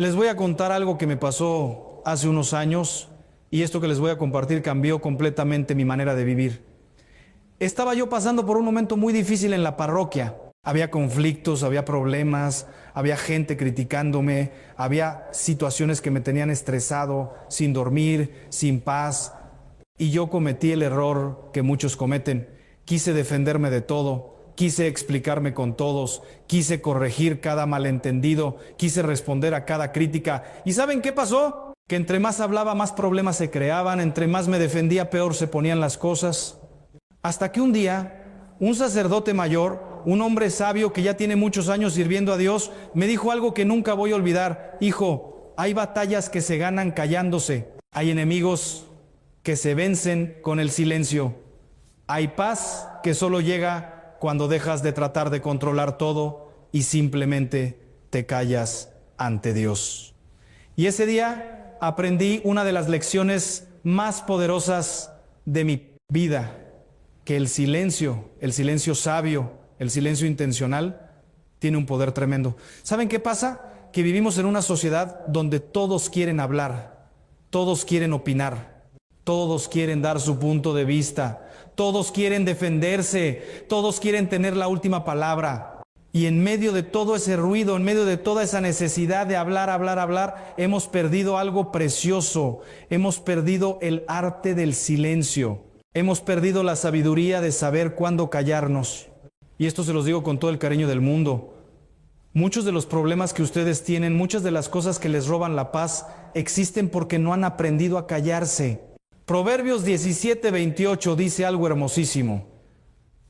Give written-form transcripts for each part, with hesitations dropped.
Les voy a contar algo que me pasó hace unos años y esto que les voy a compartir cambió completamente mi manera de vivir. Estaba yo pasando por un momento muy difícil en la parroquia. Había conflictos, había problemas, había gente criticándome, había situaciones que me tenían estresado, sin dormir, sin paz. Y yo cometí el error que muchos cometen. Quise defenderme de todo. Quise explicarme con todos, quise corregir cada malentendido, quise responder a cada crítica. ¿Y saben qué pasó? Que entre más hablaba, más problemas se creaban, entre más me defendía, peor se ponían las cosas. Hasta que un día, un sacerdote mayor, un hombre sabio que ya tiene muchos años sirviendo a Dios, me dijo algo que nunca voy a olvidar. Hijo, hay batallas que se ganan callándose, hay enemigos que se vencen con el silencio, hay paz que solo llega cuando dejas de tratar de controlar todo y simplemente te callas ante Dios. Y ese día aprendí una de las lecciones más poderosas de mi vida, que el silencio sabio, el silencio intencional, tiene un poder tremendo. ¿Saben qué pasa? Que vivimos en una sociedad donde todos quieren hablar, todos quieren opinar, todos quieren dar su punto de vista, todos quieren defenderse, todos quieren tener la última palabra. Y en medio de todo ese ruido, en medio de toda esa necesidad de hablar, hemos perdido algo precioso. Hemos perdido el arte del silencio. Hemos perdido la sabiduría de saber cuándo callarnos. Y esto se los digo con todo el cariño del mundo. Muchos de los problemas que ustedes tienen, muchas de las cosas que les roban la paz, existen porque no han aprendido a callarse. Proverbios 17:28 dice algo hermosísimo.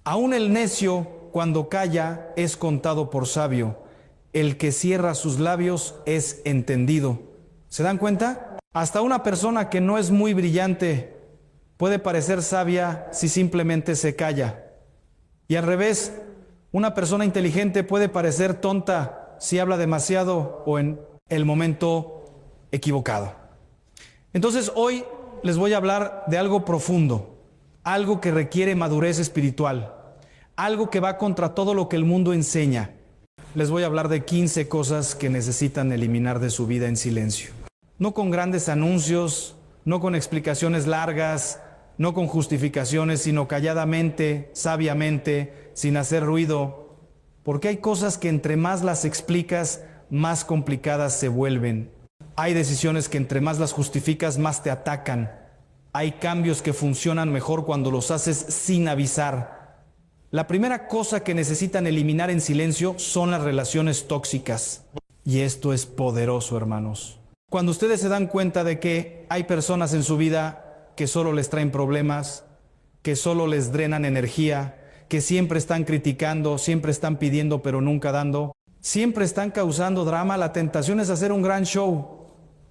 Aún el necio, cuando calla, es contado por sabio. El que cierra sus labios es entendido. ¿Se dan cuenta? Hasta una persona que no es muy brillante puede parecer sabia si simplemente se calla. Y al revés, una persona inteligente puede parecer tonta si habla demasiado o en el momento equivocado. Entonces hoy les voy a hablar de algo profundo, algo que requiere madurez espiritual, algo que va contra todo lo que el mundo enseña. Les voy a hablar de 15 cosas que necesitan eliminar de su vida en silencio. No con grandes anuncios, no con explicaciones largas, no con justificaciones, sino calladamente, sabiamente, sin hacer ruido, porque hay cosas que entre más las explicas, más complicadas se vuelven. Hay decisiones que entre más las justificas, más te atacan. Hay cambios que funcionan mejor cuando los haces sin avisar. La primera cosa que necesitan eliminar en silencio son las relaciones tóxicas. Y esto es poderoso, hermanos. Cuando ustedes se dan cuenta de que hay personas en su vida que solo les traen problemas, que solo les drenan energía, que siempre están criticando, siempre están pidiendo pero nunca dando, siempre están causando drama, la tentación es hacer un gran show,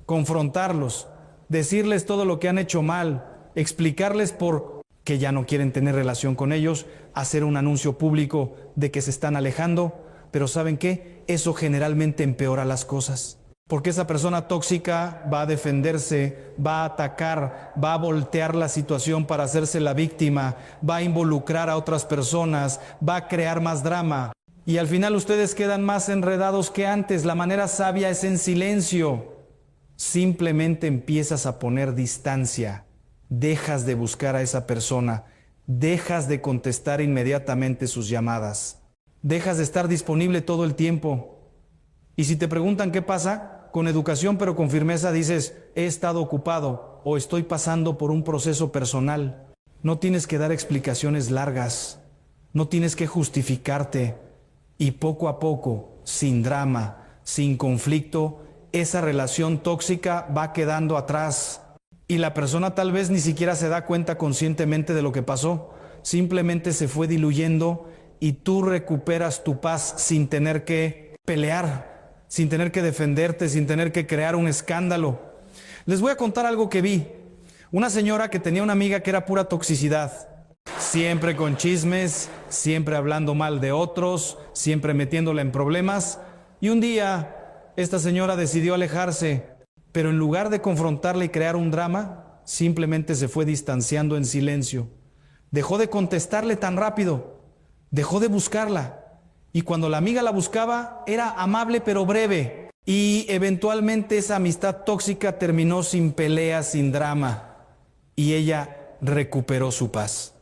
confrontarlos, decirles todo lo que han hecho mal, explicarles por qué ya no quieren tener relación con ellos, hacer un anuncio público de que se están alejando, pero ¿saben qué? Eso generalmente empeora las cosas, porque esa persona tóxica va a defenderse, va a atacar, va a voltear la situación para hacerse la víctima, va a involucrar a otras personas, va a crear más drama. Y al final ustedes quedan más enredados que antes. La manera sabia es en silencio. Simplemente empiezas a poner distancia, dejas de buscar a esa persona, dejas de contestar inmediatamente sus llamadas, dejas de estar disponible todo el tiempo. Y si te preguntan qué pasa, con educación pero con firmeza dices, he estado ocupado o estoy pasando por un proceso personal. No tienes que dar explicaciones largas, no tienes que justificarte y poco a poco, sin drama, sin conflicto, esa relación tóxica va quedando atrás y la persona tal vez ni siquiera se da cuenta conscientemente de lo que pasó, simplemente se fue diluyendo y tú recuperas tu paz sin tener que pelear, sin tener que defenderte, sin tener que crear un escándalo. Les voy a contar algo que vi. Una señora que tenía una amiga que era pura toxicidad, siempre con chismes, siempre hablando mal de otros, siempre metiéndola en problemas, y un día esta señora decidió alejarse, pero en lugar de confrontarla y crear un drama, simplemente se fue distanciando en silencio. Dejó de contestarle tan rápido, dejó de buscarla. Y cuando la amiga la buscaba, era amable pero breve. Y eventualmente esa amistad tóxica terminó sin pelea, sin drama, y ella recuperó su paz.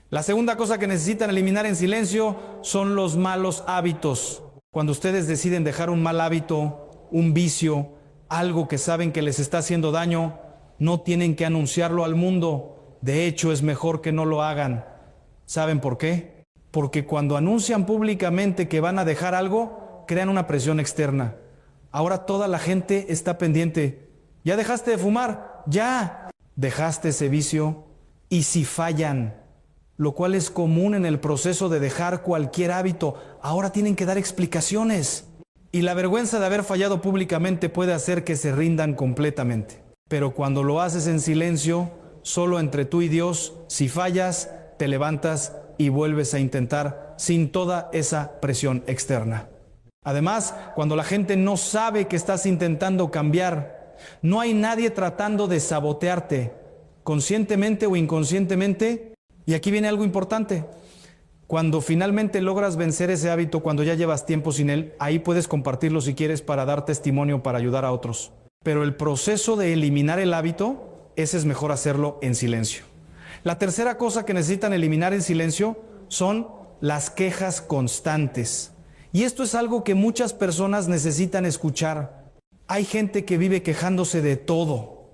La segunda cosa que necesitan eliminar en silencio son los malos hábitos. Cuando ustedes deciden dejar un mal hábito, un vicio, algo que saben que les está haciendo daño, no tienen que anunciarlo al mundo. De hecho, es mejor que no lo hagan. ¿Saben por qué? Porque cuando anuncian públicamente que van a dejar algo, crean una presión externa. Ahora toda la gente está pendiente. ¿Ya dejaste de fumar? ¡Ya! Dejaste ese vicio. Y si fallan, lo cual es común en el proceso de dejar cualquier hábito, ahora tienen que dar explicaciones. Y la vergüenza de haber fallado públicamente puede hacer que se rindan completamente. Pero cuando lo haces en silencio, solo entre tú y Dios, si fallas, te levantas y vuelves a intentar sin toda esa presión externa. Además, cuando la gente no sabe que estás intentando cambiar, no hay nadie tratando de sabotearte, conscientemente o inconscientemente. Y aquí viene algo importante. Cuando finalmente logras vencer ese hábito, cuando ya llevas tiempo sin él, ahí puedes compartirlo si quieres para dar testimonio, para ayudar a otros. Pero el proceso de eliminar el hábito, ese es mejor hacerlo en silencio. La tercera cosa que necesitan eliminar en silencio son las quejas constantes. Y esto es algo que muchas personas necesitan escuchar. Hay gente que vive quejándose de todo,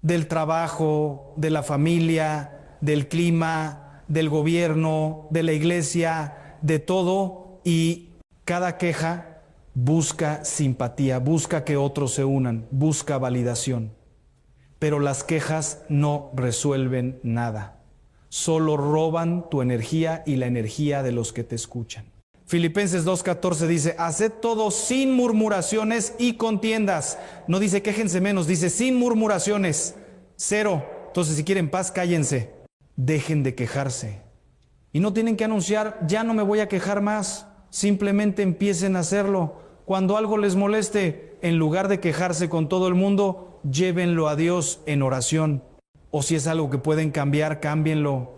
del trabajo, de la familia, del clima, del gobierno, de la iglesia, de todo, y cada queja busca simpatía, busca que otros se unan, busca validación. Pero las quejas no resuelven nada, solo roban tu energía y la energía de los que te escuchan. Filipenses 2:14 dice, haced todo sin murmuraciones y contiendas. No dice quéjense menos, dice sin murmuraciones, cero. Entonces si quieren paz, cállense. Dejen de quejarse. Y no tienen que anunciar, ya no me voy a quejar más. Simplemente empiecen a hacerlo. Cuando algo les moleste, en lugar de quejarse con todo el mundo, llévenlo a Dios en oración. O si es algo que pueden cambiar, cámbienlo.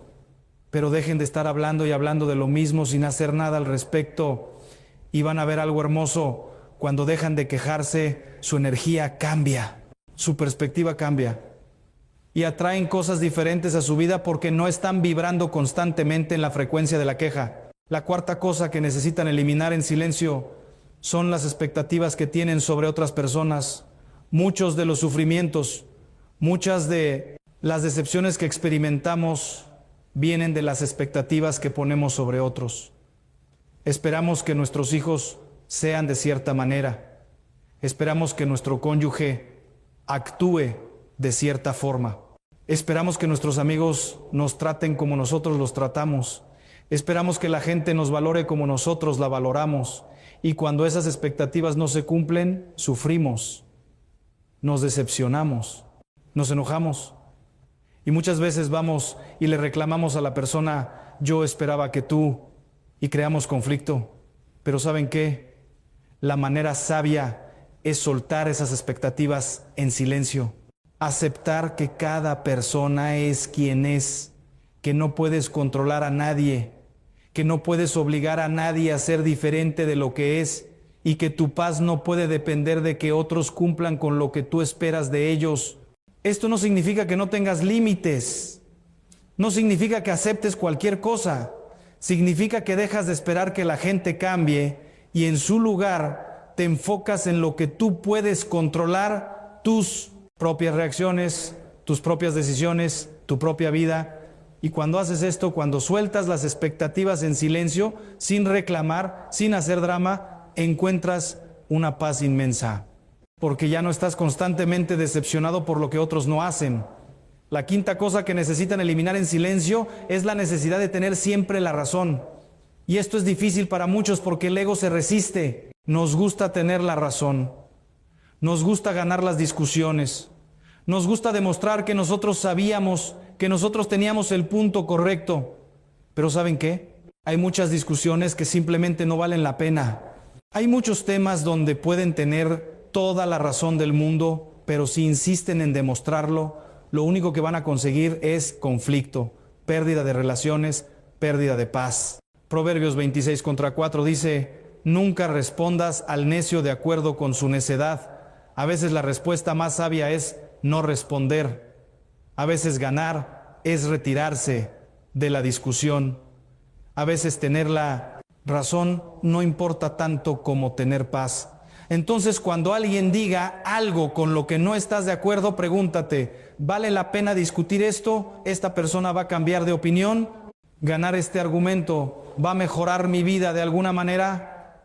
Pero dejen de estar hablando y hablando de lo mismo sin hacer nada al respecto. Y van a ver algo hermoso. Cuando dejan de quejarse, su energía cambia. Su perspectiva cambia. Y atraen cosas diferentes a su vida porque no están vibrando constantemente en la frecuencia de la queja. La cuarta cosa que necesitan eliminar en silencio son las expectativas que tienen sobre otras personas. Muchos de los sufrimientos, muchas de las decepciones que experimentamos vienen de las expectativas que ponemos sobre otros. Esperamos que nuestros hijos sean de cierta manera. Esperamos que nuestro cónyuge actúe de cierta forma. Esperamos que nuestros amigos nos traten como nosotros los tratamos. Esperamos que la gente nos valore como nosotros la valoramos. Y cuando esas expectativas no se cumplen, sufrimos, nos decepcionamos, nos enojamos. Y muchas veces vamos y le reclamamos a la persona, yo esperaba que tú, y creamos conflicto. Pero ¿saben qué? La manera sabia es soltar esas expectativas en silencio. Aceptar que cada persona es quien es, que no puedes controlar a nadie, que no puedes obligar a nadie a ser diferente de lo que es, y que tu paz no puede depender de que otros cumplan con lo que tú esperas de ellos. Esto no significa que no tengas límites, no significa que aceptes cualquier cosa, significa que dejas de esperar que la gente cambie y en su lugar te enfocas en lo que tú puedes controlar, tus propias reacciones, tus propias decisiones, tu propia vida. Y cuando haces esto, cuando sueltas las expectativas en silencio, sin reclamar, sin hacer drama, encuentras una paz inmensa. Porque ya no estás constantemente decepcionado por lo que otros no hacen. La quinta cosa que necesitan eliminar en silencio es la necesidad de tener siempre la razón. Y esto es difícil para muchos porque el ego se resiste. Nos gusta tener la razón. Nos gusta ganar las discusiones. Nos gusta demostrar que nosotros sabíamos, que nosotros teníamos el punto correcto. Pero ¿saben qué? Hay muchas discusiones que simplemente no valen la pena. Hay muchos temas donde pueden tener toda la razón del mundo, pero si insisten en demostrarlo, lo único que van a conseguir es conflicto, pérdida de relaciones, pérdida de paz. Proverbios 26:4 dice, Nunca respondas al necio de acuerdo con su necedad. A veces la respuesta más sabia es no responder. A veces ganar es retirarse de la discusión. A veces tener la razón no importa tanto como tener paz. Entonces, cuando alguien diga algo con lo que no estás de acuerdo, pregúntate, ¿vale la pena discutir esto? ¿Esta persona va a cambiar de opinión? ¿Ganar este argumento va a mejorar mi vida de alguna manera?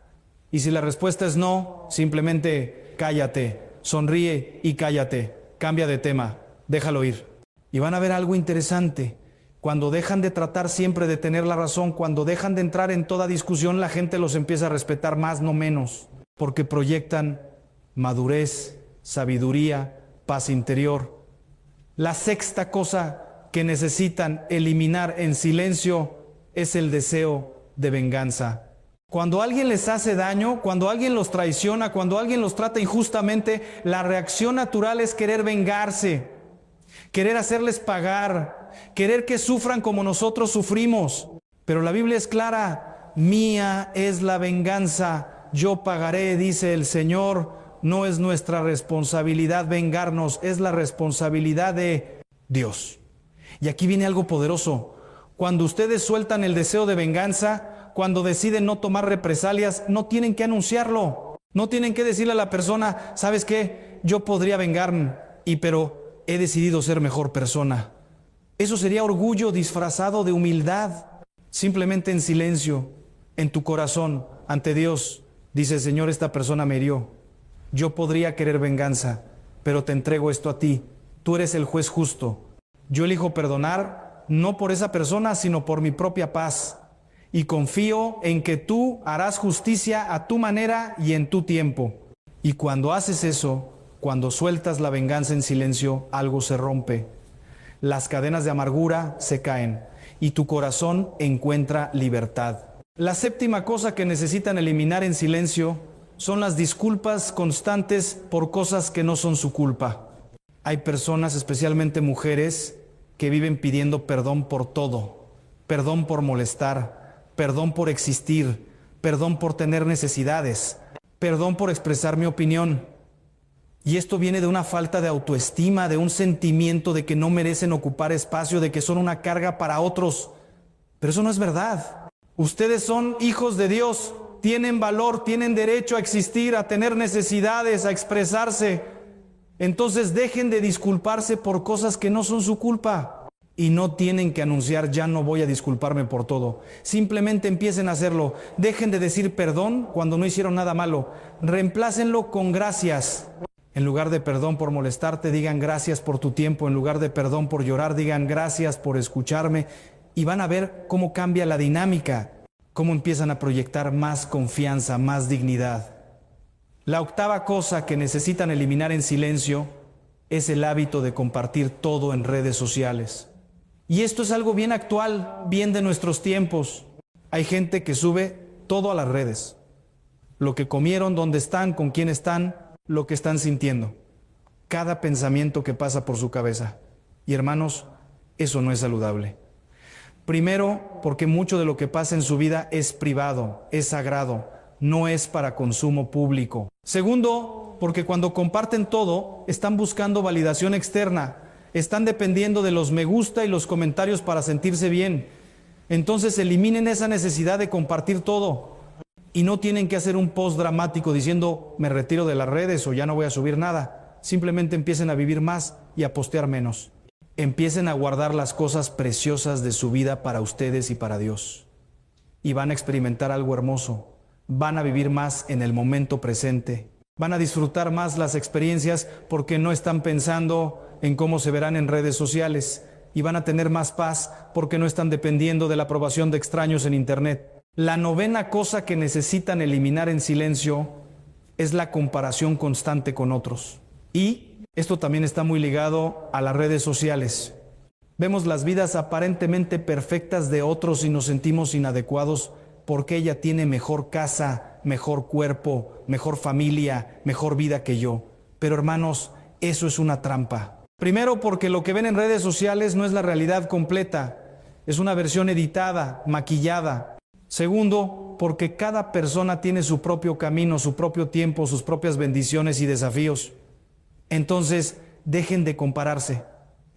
Y si la respuesta es no, simplemente cállate, sonríe y cállate, cambia de tema, déjalo ir. Y van a ver algo interesante. Cuando dejan de tratar siempre de tener la razón, cuando dejan de entrar en toda discusión, la gente los empieza a respetar más, no menos, porque proyectan madurez, sabiduría, paz interior. La sexta cosa que necesitan eliminar en silencio es el deseo de venganza. Cuando alguien les hace daño, cuando alguien los traiciona, cuando alguien los trata injustamente, la reacción natural es querer vengarse, querer hacerles pagar, querer que sufran como nosotros sufrimos. Pero la Biblia es clara, mía es la venganza, yo pagaré, dice el Señor. No es nuestra responsabilidad vengarnos, es la responsabilidad de Dios. Y aquí viene algo poderoso. Cuando ustedes sueltan el deseo de venganza, cuando deciden no tomar represalias, no tienen que anunciarlo. No tienen que decirle a la persona, ¿sabes qué? Yo podría vengarme, pero he decidido ser mejor persona. Eso sería orgullo disfrazado de humildad. Simplemente en silencio, en tu corazón, ante Dios, dice, Señor, esta persona me hirió. Yo podría querer venganza, pero te entrego esto a ti. Tú eres el juez justo. Yo elijo perdonar, no por esa persona, sino por mi propia paz. Y confío en que tú harás justicia a tu manera y en tu tiempo. Y cuando haces eso, cuando sueltas la venganza en silencio, algo se rompe. Las cadenas de amargura se caen y tu corazón encuentra libertad. La séptima cosa que necesitan eliminar en silencio son las disculpas constantes por cosas que no son su culpa. Hay personas, especialmente mujeres, que viven pidiendo perdón por todo. Perdón por molestar, perdón por existir, perdón por tener necesidades, perdón por expresar mi opinión. Y esto viene de una falta de autoestima, de un sentimiento de que no merecen ocupar espacio, de que son una carga para otros. Pero eso no es verdad. Ustedes son hijos de Dios, tienen valor, tienen derecho a existir, a tener necesidades, a expresarse. Entonces dejen de disculparse por cosas que no son su culpa. Y no tienen que anunciar, ya no voy a disculparme por todo. Simplemente empiecen a hacerlo. Dejen de decir perdón cuando no hicieron nada malo. Reemplácenlo con gracias. En lugar de perdón por molestarte, digan gracias por tu tiempo. En lugar de perdón por llorar, digan gracias por escucharme. Y van a ver cómo cambia la dinámica, cómo empiezan a proyectar más confianza, más dignidad. La octava cosa que necesitan eliminar en silencio es el hábito de compartir todo en redes sociales. Y esto es algo bien actual, bien de nuestros tiempos. Hay gente que sube todo a las redes. Lo que comieron, dónde están, con quién están, lo que están sintiendo. Cada pensamiento que pasa por su cabeza. Y hermanos, eso no es saludable. Primero, porque mucho de lo que pasa en su vida es privado, es sagrado, no es para consumo público. Segundo, porque cuando comparten todo, están buscando validación externa, están dependiendo de los me gusta y los comentarios para sentirse bien. Entonces eliminen esa necesidad de compartir todo y no tienen que hacer un post dramático diciendo me retiro de las redes o ya no voy a subir nada. Simplemente empiecen a vivir más y a postear menos. Empiecen a guardar las cosas preciosas de su vida para ustedes y para Dios. Y van a experimentar algo hermoso. Van a vivir más en el momento presente. Van a disfrutar más las experiencias porque no están pensando en cómo se verán en redes sociales. Y van a tener más paz porque no están dependiendo de la aprobación de extraños en internet. La novena cosa que necesitan eliminar en silencio es la comparación constante con otros. Y esto también está muy ligado a las redes sociales. Vemos las vidas aparentemente perfectas de otros y nos sentimos inadecuados porque ella tiene mejor casa, mejor cuerpo, mejor familia, mejor vida que yo. Pero hermanos, eso es una trampa. Primero porque lo que ven en redes sociales no es la realidad completa. Es una versión editada, maquillada. Segundo, porque cada persona tiene su propio camino, su propio tiempo, sus propias bendiciones y desafíos. Entonces, dejen de compararse.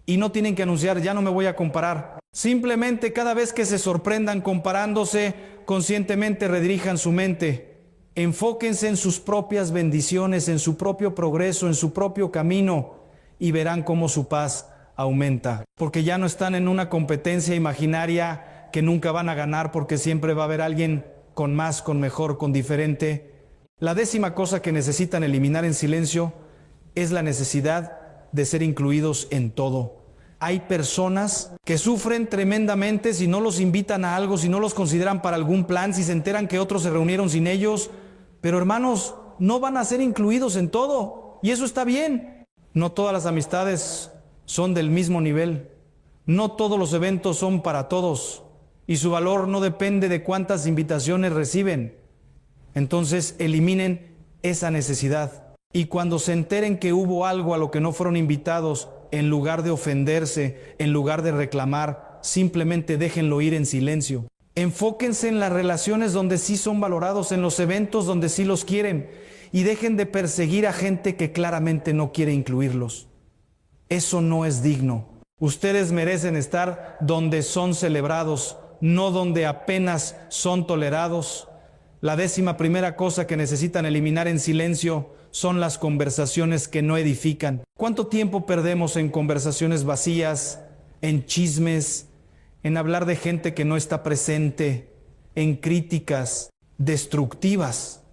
Y no tienen que anunciar, ya no me voy a comparar. Simplemente cada vez que se sorprendan comparándose, conscientemente redirijan su mente. Enfóquense en sus propias bendiciones, en su propio progreso, en su propio camino, y verán cómo su paz aumenta. Porque ya no están en una competencia imaginaria que nunca van a ganar, porque siempre va a haber alguien con más, con mejor, con diferente. La 10ª cosa que necesitan eliminar en silencio es la necesidad de ser incluidos en todo. Hay personas que sufren tremendamente si no los invitan a algo, si no los consideran para algún plan, si se enteran que otros se reunieron sin ellos. Pero hermanos, no van a ser incluidos en todo, y eso está bien. No todas las amistades son del mismo nivel. No todos los eventos son para todos, y su valor no depende de cuántas invitaciones reciben. Entonces, eliminen esa necesidad. Y cuando se enteren que hubo algo a lo que no fueron invitados, en lugar de ofenderse, en lugar de reclamar, simplemente déjenlo ir en silencio. Enfóquense en las relaciones donde sí son valorados, en los eventos donde sí los quieren, y dejen de perseguir a gente que claramente no quiere incluirlos. Eso no es digno. Ustedes merecen estar donde son celebrados, no donde apenas son tolerados. La 11ª cosa que necesitan eliminar en silencio son las conversaciones que no edifican. ¿Cuánto tiempo perdemos en conversaciones vacías, en chismes, en hablar de gente que no está presente, en críticas destructivas?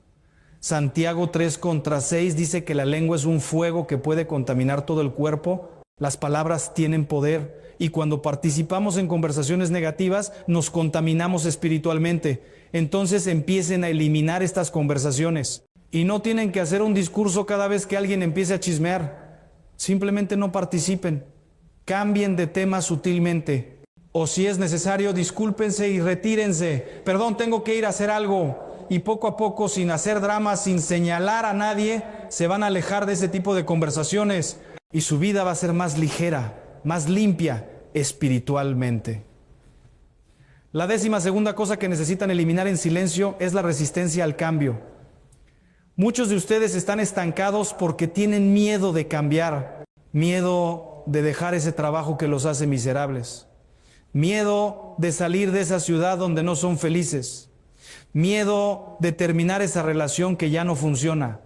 Santiago 3:6 dice que la lengua es un fuego que puede contaminar todo el cuerpo. Las palabras tienen poder, y cuando participamos en conversaciones negativas nos contaminamos espiritualmente. Entonces empiecen a eliminar estas conversaciones. Y no tienen que hacer un discurso cada vez que alguien empiece a chismear. Simplemente no participen. Cambien de tema sutilmente. O si es necesario, discúlpense y retírense. Perdón, tengo que ir a hacer algo. Y poco a poco, sin hacer drama, sin señalar a nadie, se van a alejar de ese tipo de conversaciones. Y su vida va a ser más ligera, más limpia espiritualmente. La 12ª cosa que necesitan eliminar en silencio es la resistencia al cambio. Muchos de ustedes están estancados porque tienen miedo de cambiar, miedo de dejar ese trabajo que los hace miserables, miedo de salir de esa ciudad donde no son felices, miedo de terminar esa relación que ya no funciona,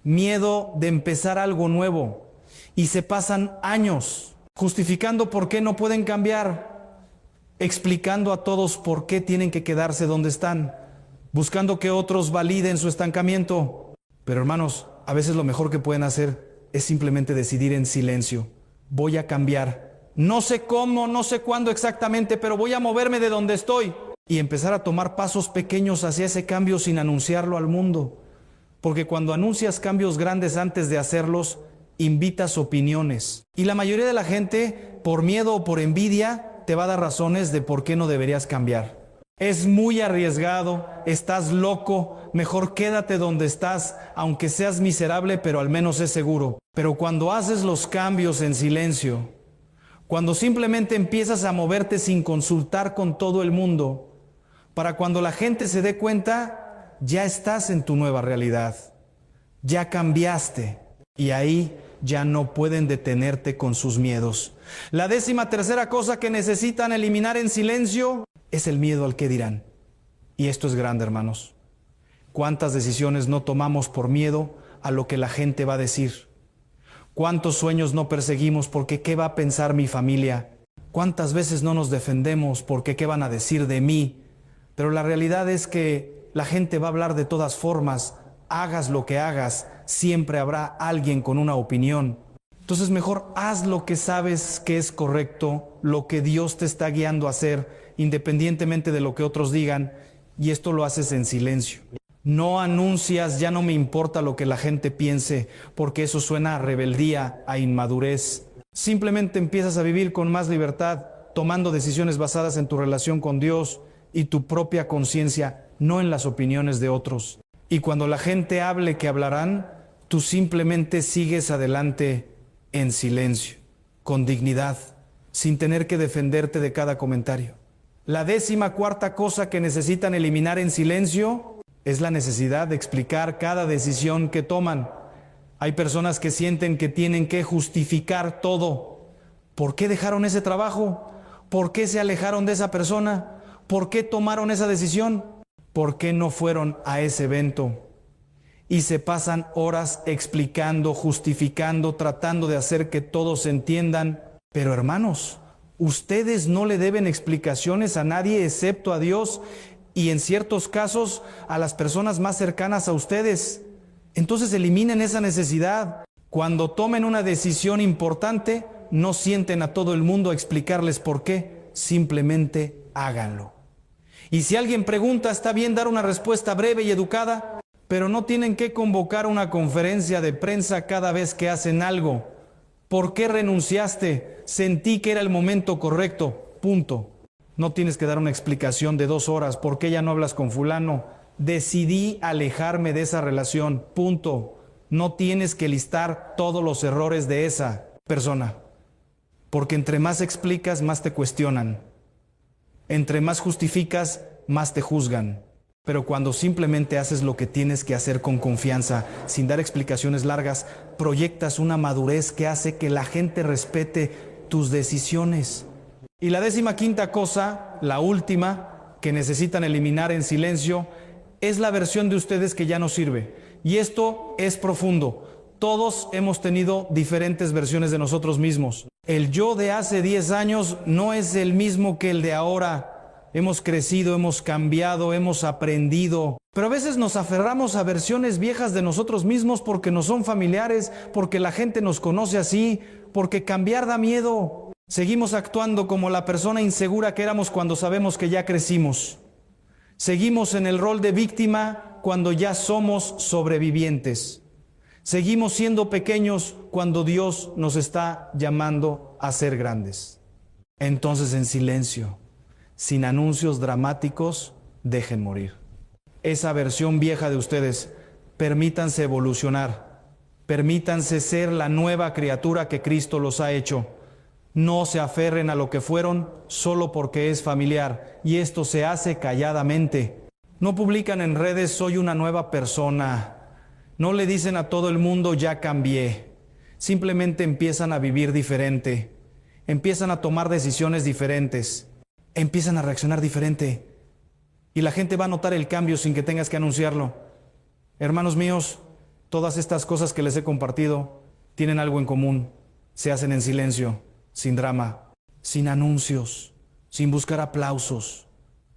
miedo de empezar algo nuevo, y se pasan años justificando por qué no pueden cambiar, explicando a todos por qué tienen que quedarse donde están, buscando que otros validen su estancamiento. Pero hermanos, a veces lo mejor que pueden hacer es simplemente decidir en silencio. Voy a cambiar. No sé cómo, no sé cuándo exactamente, pero voy a moverme de donde estoy y empezar a tomar pasos pequeños hacia ese cambio sin anunciarlo al mundo. Porque cuando anuncias cambios grandes antes de hacerlos, invitas opiniones. Y la mayoría de la gente, por miedo o por envidia, te va a dar razones de por qué no deberías cambiar. Es muy arriesgado, estás loco, mejor quédate donde estás, aunque seas miserable, pero al menos es seguro. Pero cuando haces los cambios en silencio, cuando simplemente empiezas a moverte sin consultar con todo el mundo, para cuando la gente se dé cuenta, ya estás en tu nueva realidad, ya cambiaste, y ahí ya no pueden detenerte con sus miedos. La 13ª cosa que necesitan eliminar en silencio es el miedo al qué dirán. Y esto es grande, hermanos. ¿Cuántas decisiones no tomamos por miedo a lo que la gente va a decir? ¿Cuántos sueños no perseguimos porque qué va a pensar mi familia? ¿Cuántas veces no nos defendemos porque qué van a decir de mí? Pero la realidad es que la gente va a hablar de todas formas. Hagas lo que hagas, siempre habrá alguien con una opinión. Entonces mejor haz lo que sabes que es correcto, lo que Dios te está guiando a hacer, independientemente de lo que otros digan, y esto lo haces en silencio. No anuncias, ya no me importa lo que la gente piense, porque eso suena a rebeldía, a inmadurez. Simplemente empiezas a vivir con más libertad, tomando decisiones basadas en tu relación con Dios y tu propia conciencia, no en las opiniones de otros. Y cuando la gente hable que hablarán, tú simplemente sigues adelante en silencio, con dignidad, sin tener que defenderte de cada comentario. La 14ª cosa que necesitan eliminar en silencio es la necesidad de explicar cada decisión que toman. Hay personas que sienten que tienen que justificar todo. ¿Por qué dejaron ese trabajo? ¿Por qué se alejaron de esa persona? ¿Por qué tomaron esa decisión? ¿Por qué no fueron a ese evento? Y se pasan horas explicando, justificando, tratando de hacer que todos entiendan. Pero hermanos, ustedes no le deben explicaciones a nadie excepto a Dios y en ciertos casos a las personas más cercanas a ustedes. Entonces eliminen esa necesidad. Cuando tomen una decisión importante, no sienten a todo el mundo a explicarles por qué, simplemente háganlo. Y si alguien pregunta, está bien dar una respuesta breve y educada, pero no tienen que convocar una conferencia de prensa cada vez que hacen algo. ¿Por qué renunciaste? Sentí que era el momento correcto. Punto. No tienes que dar una explicación de 2 horas. ¿Por qué ya no hablas con fulano? Decidí alejarme de esa relación. Punto. No tienes que listar todos los errores de esa persona. Porque entre más explicas, más te cuestionan. Entre más justificas, más te juzgan. Pero cuando simplemente haces lo que tienes que hacer con confianza, sin dar explicaciones largas, proyectas una madurez que hace que la gente respete tus decisiones. Y la 15ª cosa, la última, que necesitan eliminar en silencio, es la versión de ustedes que ya no sirve. Y esto es profundo. Todos hemos tenido diferentes versiones de nosotros mismos. El yo de hace 10 años no es el mismo que el de ahora. Hemos crecido, hemos cambiado, hemos aprendido. Pero a veces nos aferramos a versiones viejas de nosotros mismos porque nos son familiares, porque la gente nos conoce así, porque cambiar da miedo. Seguimos actuando como la persona insegura que éramos cuando sabemos que ya crecimos. Seguimos en el rol de víctima cuando ya somos sobrevivientes. Seguimos siendo pequeños cuando Dios nos está llamando a ser grandes. Entonces, en silencio, sin anuncios dramáticos, dejen morir. Esa versión vieja de ustedes, permítanse evolucionar. Permítanse ser la nueva criatura que Cristo los ha hecho. No se aferren a lo que fueron solo porque es familiar, y esto se hace calladamente. No publican en redes soy una nueva persona. No le dicen a todo el mundo ya cambié. Simplemente empiezan a vivir diferente. Empiezan a tomar decisiones diferentes. Empiezan a reaccionar diferente. Y la gente va a notar el cambio sin que tengas que anunciarlo. Hermanos míos, todas estas cosas que les he compartido tienen algo en común. Se hacen en silencio, sin drama, sin anuncios, sin buscar aplausos.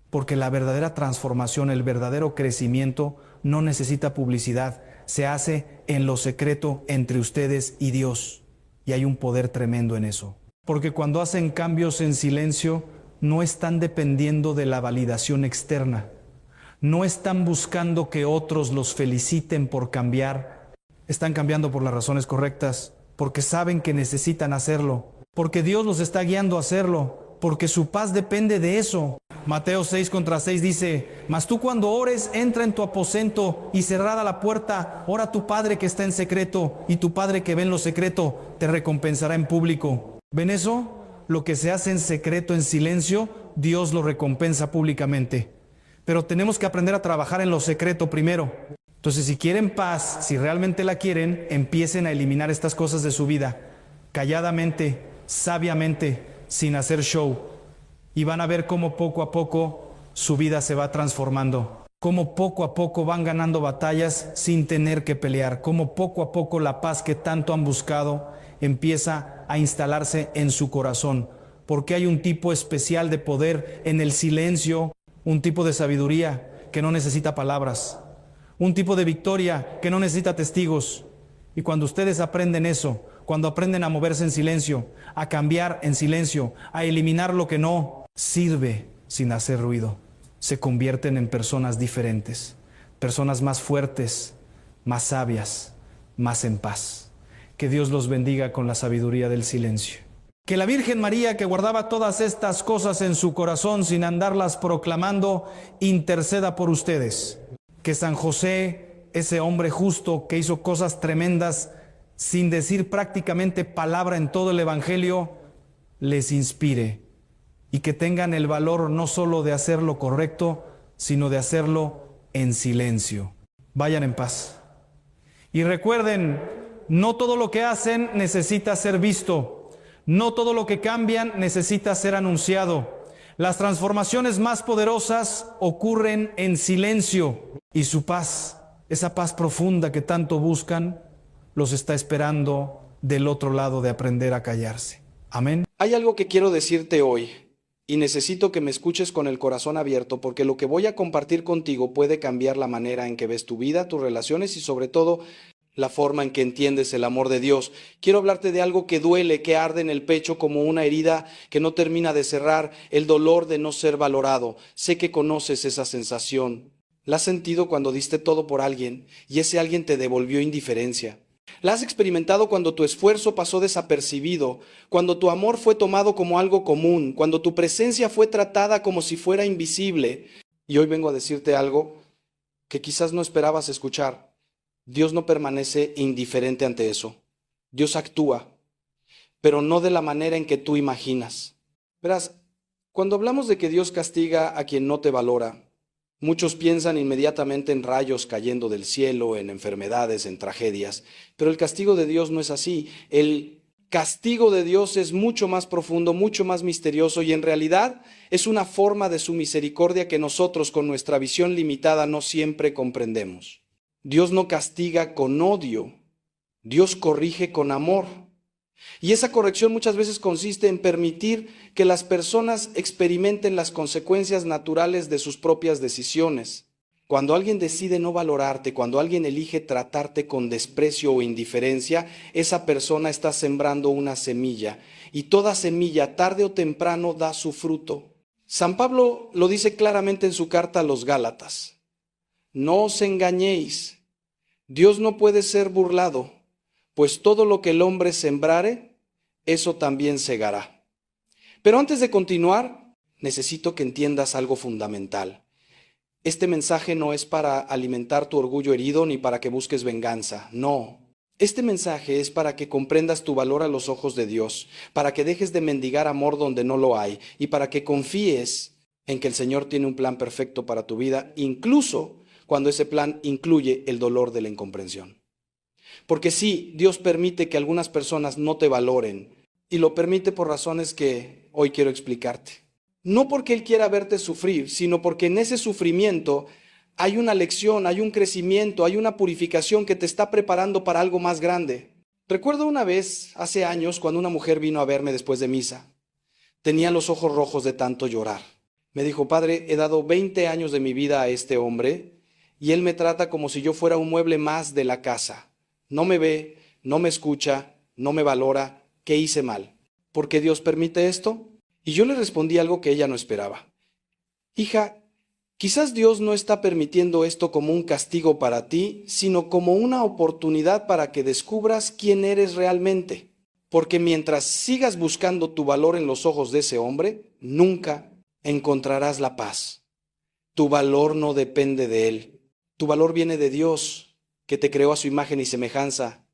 Porque la verdadera transformación, el verdadero crecimiento no necesita publicidad. Se hace en lo secreto entre ustedes y Dios. Y hay un poder tremendo en eso. Porque cuando hacen cambios en silencio, no están dependiendo de la validación externa. No están buscando que otros los feliciten por cambiar. Están cambiando por las razones correctas, porque saben que necesitan hacerlo, porque Dios los está guiando a hacerlo, porque su paz depende de eso. Mateo 6:6 dice, mas tú cuando ores, entra en tu aposento y cerrada la puerta, ora a tu Padre que está en secreto, y tu Padre que ve en lo secreto te recompensará en público. ¿Ven eso? Lo que se hace en secreto, en silencio, Dios lo recompensa públicamente. Pero tenemos que aprender a trabajar en lo secreto primero. Entonces, si quieren paz, si realmente la quieren, empiecen a eliminar estas cosas de su vida, calladamente, sabiamente, sin hacer show. Y van a ver cómo poco a poco su vida se va transformando. Cómo poco a poco van ganando batallas sin tener que pelear. Cómo poco a poco la paz que tanto han buscado empieza a instalarse en su corazón. Porque hay un tipo especial de poder en el silencio, un tipo de sabiduría que no necesita palabras, un tipo de victoria que no necesita testigos. Y cuando ustedes aprenden eso, cuando aprenden a moverse en silencio, a cambiar en silencio, a eliminar lo que no sirve sin hacer ruido, se convierten en personas diferentes, personas más fuertes, más sabias, más en paz. Que Dios los bendiga con la sabiduría del silencio. Que la Virgen María, que guardaba todas estas cosas en su corazón sin andarlas proclamando, interceda por ustedes. Que San José, ese hombre justo que hizo cosas tremendas sin decir prácticamente palabra en todo el Evangelio, les inspire y que tengan el valor no solo de hacer lo correcto, sino de hacerlo en silencio. Vayan en paz. Y recuerden, no todo lo que hacen necesita ser visto. No todo lo que cambian necesita ser anunciado. Las transformaciones más poderosas ocurren en silencio. Y su paz, esa paz profunda que tanto buscan, los está esperando del otro lado de aprender a callarse. Amén. Hay algo que quiero decirte hoy y necesito que me escuches con el corazón abierto porque lo que voy a compartir contigo puede cambiar la manera en que ves tu vida, tus relaciones y sobre todo la forma en que entiendes el amor de Dios. Quiero hablarte de algo que duele, que arde en el pecho como una herida que no termina de cerrar, el dolor de no ser valorado. Sé que conoces esa sensación. ¿La has sentido cuando diste todo por alguien y ese alguien te devolvió indiferencia? ¿La has experimentado cuando tu esfuerzo pasó desapercibido, cuando tu amor fue tomado como algo común, cuando tu presencia fue tratada como si fuera invisible? Y hoy vengo a decirte algo que quizás no esperabas escuchar. Dios no permanece indiferente ante eso. Dios actúa, pero no de la manera en que tú imaginas. Verás, cuando hablamos de que Dios castiga a quien no te valora, muchos piensan inmediatamente en rayos cayendo del cielo, en enfermedades, en tragedias, pero el castigo de Dios no es así. El castigo de Dios es mucho más profundo, mucho más misterioso y en realidad es una forma de su misericordia que nosotros con nuestra visión limitada no siempre comprendemos. Dios no castiga con odio, Dios corrige con amor. Y esa corrección muchas veces consiste en permitir que las personas experimenten las consecuencias naturales de sus propias decisiones. Cuando alguien decide no valorarte, cuando alguien elige tratarte con desprecio o indiferencia, esa persona está sembrando una semilla. Y toda semilla, tarde o temprano, da su fruto. San Pablo lo dice claramente en su carta a los Gálatas. No os engañéis, Dios no puede ser burlado, pues todo lo que el hombre sembrare, eso también segará. Pero antes de continuar, necesito que entiendas algo fundamental. Este mensaje no es para alimentar tu orgullo herido ni para que busques venganza, no. Este mensaje es para que comprendas tu valor a los ojos de Dios, para que dejes de mendigar amor donde no lo hay y para que confíes en que el Señor tiene un plan perfecto para tu vida, incluso cuando ese plan incluye el dolor de la incomprensión. Porque sí, Dios permite que algunas personas no te valoren y lo permite por razones que hoy quiero explicarte. No porque Él quiera verte sufrir, sino porque en ese sufrimiento hay una lección, hay un crecimiento, hay una purificación que te está preparando para algo más grande. Recuerdo una vez, hace años, cuando una mujer vino a verme después de misa. Tenía los ojos rojos de tanto llorar. Me dijo, padre, he dado 20 años de mi vida a este hombre y él me trata como si yo fuera un mueble más de la casa. No me ve, no me escucha, no me valora. ¿Qué hice mal? ¿Por qué Dios permite esto? Y yo le respondí algo que ella no esperaba. Hija, quizás Dios no está permitiendo esto como un castigo para ti, sino como una oportunidad para que descubras quién eres realmente. Porque mientras sigas buscando tu valor en los ojos de ese hombre, nunca encontrarás la paz. Tu valor no depende de él. Tu valor viene de Dios, que te creó a su imagen y semejanza,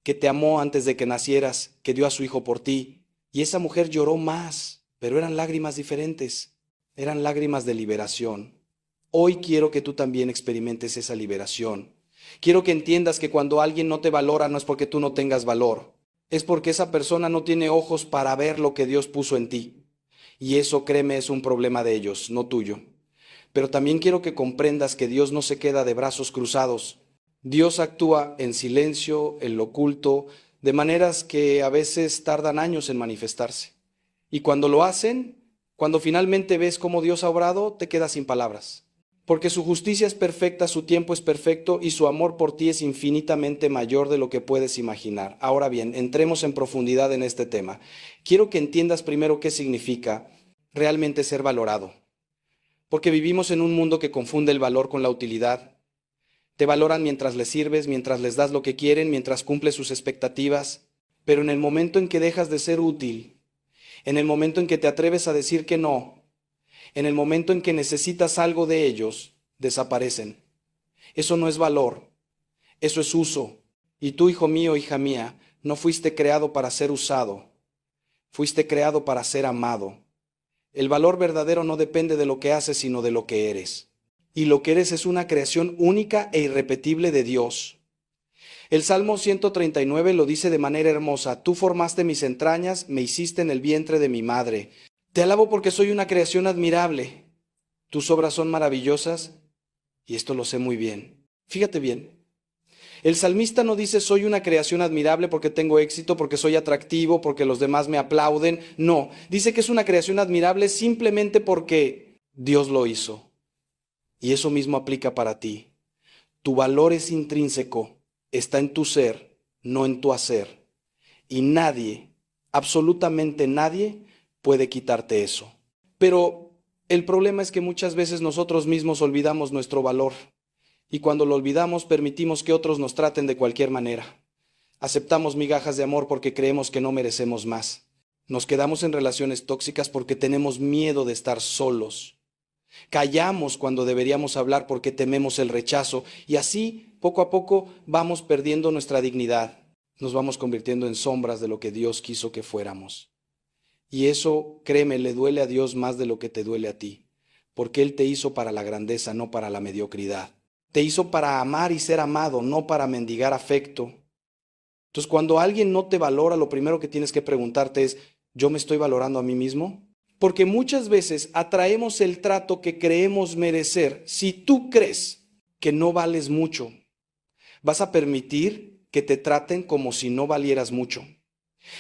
que te amó antes de que nacieras, que dio a su hijo por ti. Y esa mujer lloró más, pero eran lágrimas diferentes, eran lágrimas de liberación. Hoy quiero que tú también experimentes esa liberación. Quiero que entiendas que cuando alguien no te valora no es porque tú no tengas valor, es porque esa persona no tiene ojos para ver lo que Dios puso en ti. Y eso, créeme, es un problema de ellos, no tuyo. Pero también quiero que comprendas que Dios no se queda de brazos cruzados. Dios actúa en silencio, en lo oculto, de maneras que a veces tardan años en manifestarse. Y cuando lo hacen, cuando finalmente ves cómo Dios ha obrado, te quedas sin palabras. Porque su justicia es perfecta, su tiempo es perfecto y su amor por ti es infinitamente mayor de lo que puedes imaginar. Ahora bien, entremos en profundidad en este tema. Quiero que entiendas primero qué significa realmente ser valorado. Porque vivimos en un mundo que confunde el valor con la utilidad. Te valoran mientras les sirves, mientras les das lo que quieren, mientras cumples sus expectativas. Pero en el momento en que dejas de ser útil, en el momento en que te atreves a decir que no, en el momento en que necesitas algo de ellos, desaparecen. Eso no es valor, eso es uso. Y tú, hijo mío, hija mía, no fuiste creado para ser usado, fuiste creado para ser amado. El valor verdadero no depende de lo que haces, sino de lo que eres. Y lo que eres es una creación única e irrepetible de Dios. El Salmo 139 lo dice de manera hermosa: Tú formaste mis entrañas, me hiciste en el vientre de mi madre. Te alabo porque soy una creación admirable. Tus obras son maravillosas y esto lo sé muy bien. Fíjate bien. El salmista no dice soy una creación admirable porque tengo éxito, porque soy atractivo, porque los demás me aplauden. No, dice que es una creación admirable simplemente porque Dios lo hizo. Y eso mismo aplica para ti. Tu valor es intrínseco, está en tu ser, no en tu hacer. Y nadie, absolutamente nadie, puede quitarte eso. Pero el problema es que muchas veces nosotros mismos olvidamos nuestro valor. Y cuando lo olvidamos, permitimos que otros nos traten de cualquier manera. Aceptamos migajas de amor porque creemos que no merecemos más. Nos quedamos en relaciones tóxicas porque tenemos miedo de estar solos. Callamos cuando deberíamos hablar porque tememos el rechazo. Y así, poco a poco, vamos perdiendo nuestra dignidad. Nos vamos convirtiendo en sombras de lo que Dios quiso que fuéramos. Y eso, créeme, le duele a Dios más de lo que te duele a ti. Porque Él te hizo para la grandeza, no para la mediocridad. Te hizo para amar y ser amado, no para mendigar afecto. Entonces, cuando alguien no te valora, lo primero que tienes que preguntarte es, ¿yo me estoy valorando a mí mismo? Porque muchas veces atraemos el trato que creemos merecer. Si tú crees que no vales mucho, vas a permitir que te traten como si no valieras mucho.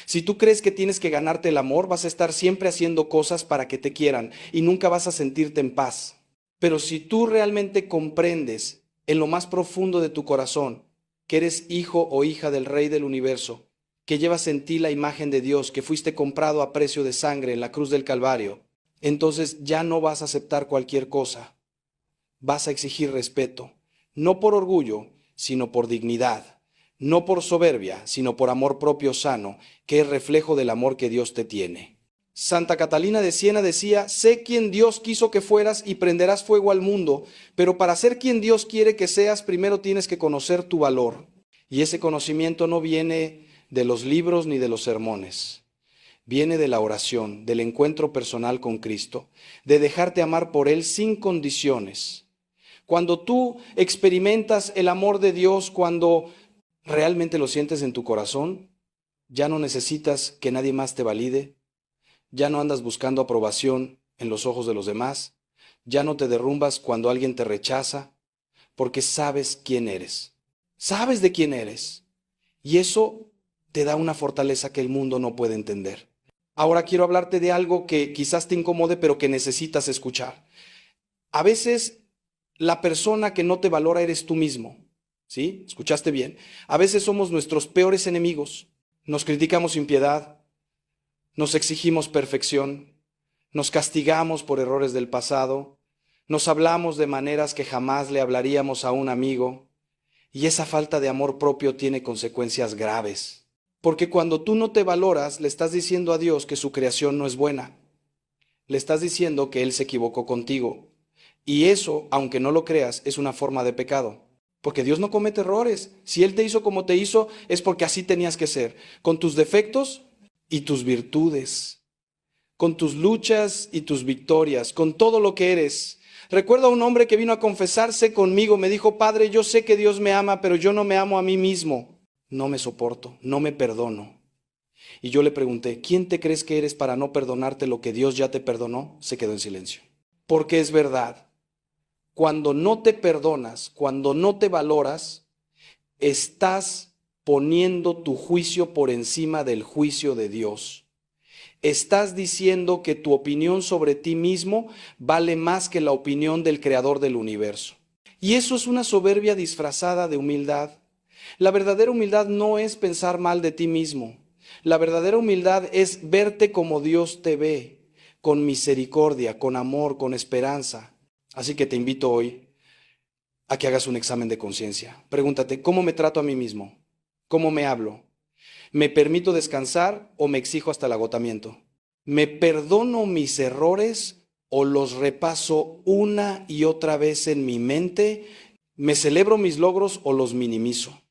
Si tú crees que tienes que ganarte el amor, vas a estar siempre haciendo cosas para que te quieran y nunca vas a sentirte en paz. Pero si tú realmente comprendes en lo más profundo de tu corazón que eres hijo o hija del Rey del Universo, que llevas en ti la imagen de Dios, que fuiste comprado a precio de sangre en la cruz del Calvario, entonces ya no vas a aceptar cualquier cosa. Vas a exigir respeto, no por orgullo, sino por dignidad, no por soberbia, sino por amor propio sano, que es reflejo del amor que Dios te tiene. Santa Catalina de Siena decía, sé quién Dios quiso que fueras y prenderás fuego al mundo, pero para ser quien Dios quiere que seas, primero tienes que conocer tu valor. Y ese conocimiento no viene de los libros ni de los sermones. Viene de la oración, del encuentro personal con Cristo, de dejarte amar por Él sin condiciones. Cuando tú experimentas el amor de Dios, cuando realmente lo sientes en tu corazón, ya no necesitas que nadie más te valide. Ya no andas buscando aprobación en los ojos de los demás. Ya no te derrumbas cuando alguien te rechaza, porque sabes quién eres. Sabes de quién eres. Y eso te da una fortaleza que el mundo no puede entender. Ahora quiero hablarte de algo que quizás te incomode, pero que necesitas escuchar. A veces la persona que no te valora eres tú mismo. ¿Sí? ¿Escuchaste bien? A veces somos nuestros peores enemigos. Nos criticamos sin piedad. Nos exigimos perfección, nos castigamos por errores del pasado, nos hablamos de maneras que jamás le hablaríamos a un amigo, y esa falta de amor propio tiene consecuencias graves. Porque cuando tú no te valoras, le estás diciendo a Dios que su creación no es buena. Le estás diciendo que Él se equivocó contigo. Y eso, aunque no lo creas, es una forma de pecado. Porque Dios no comete errores. Si Él te hizo como te hizo, es porque así tenías que ser. Con tus defectos y tus virtudes, con tus luchas y tus victorias, con todo lo que eres. Recuerdo a un hombre que vino a confesarse conmigo, me dijo, Padre, yo sé que Dios me ama, pero yo no me amo a mí mismo. No me soporto, no me perdono. Y yo le pregunté, ¿quién te crees que eres para no perdonarte lo que Dios ya te perdonó? Se quedó en silencio. Porque es verdad, cuando no te perdonas, cuando no te valoras, estás poniendo tu juicio por encima del juicio de Dios. Estás diciendo que tu opinión sobre ti mismo vale más que la opinión del Creador del universo. Y eso es una soberbia disfrazada de humildad. La verdadera humildad no es pensar mal de ti mismo. La verdadera humildad es verte como Dios te ve, con misericordia, con amor, con esperanza. Así que te invito hoy a que hagas un examen de conciencia. Pregúntate, ¿cómo me trato a mí mismo? ¿Cómo me hablo? ¿Me permito descansar o me exijo hasta el agotamiento? ¿Me perdono mis errores o los repaso una y otra vez en mi mente? ¿Me celebro mis logros o los minimizo?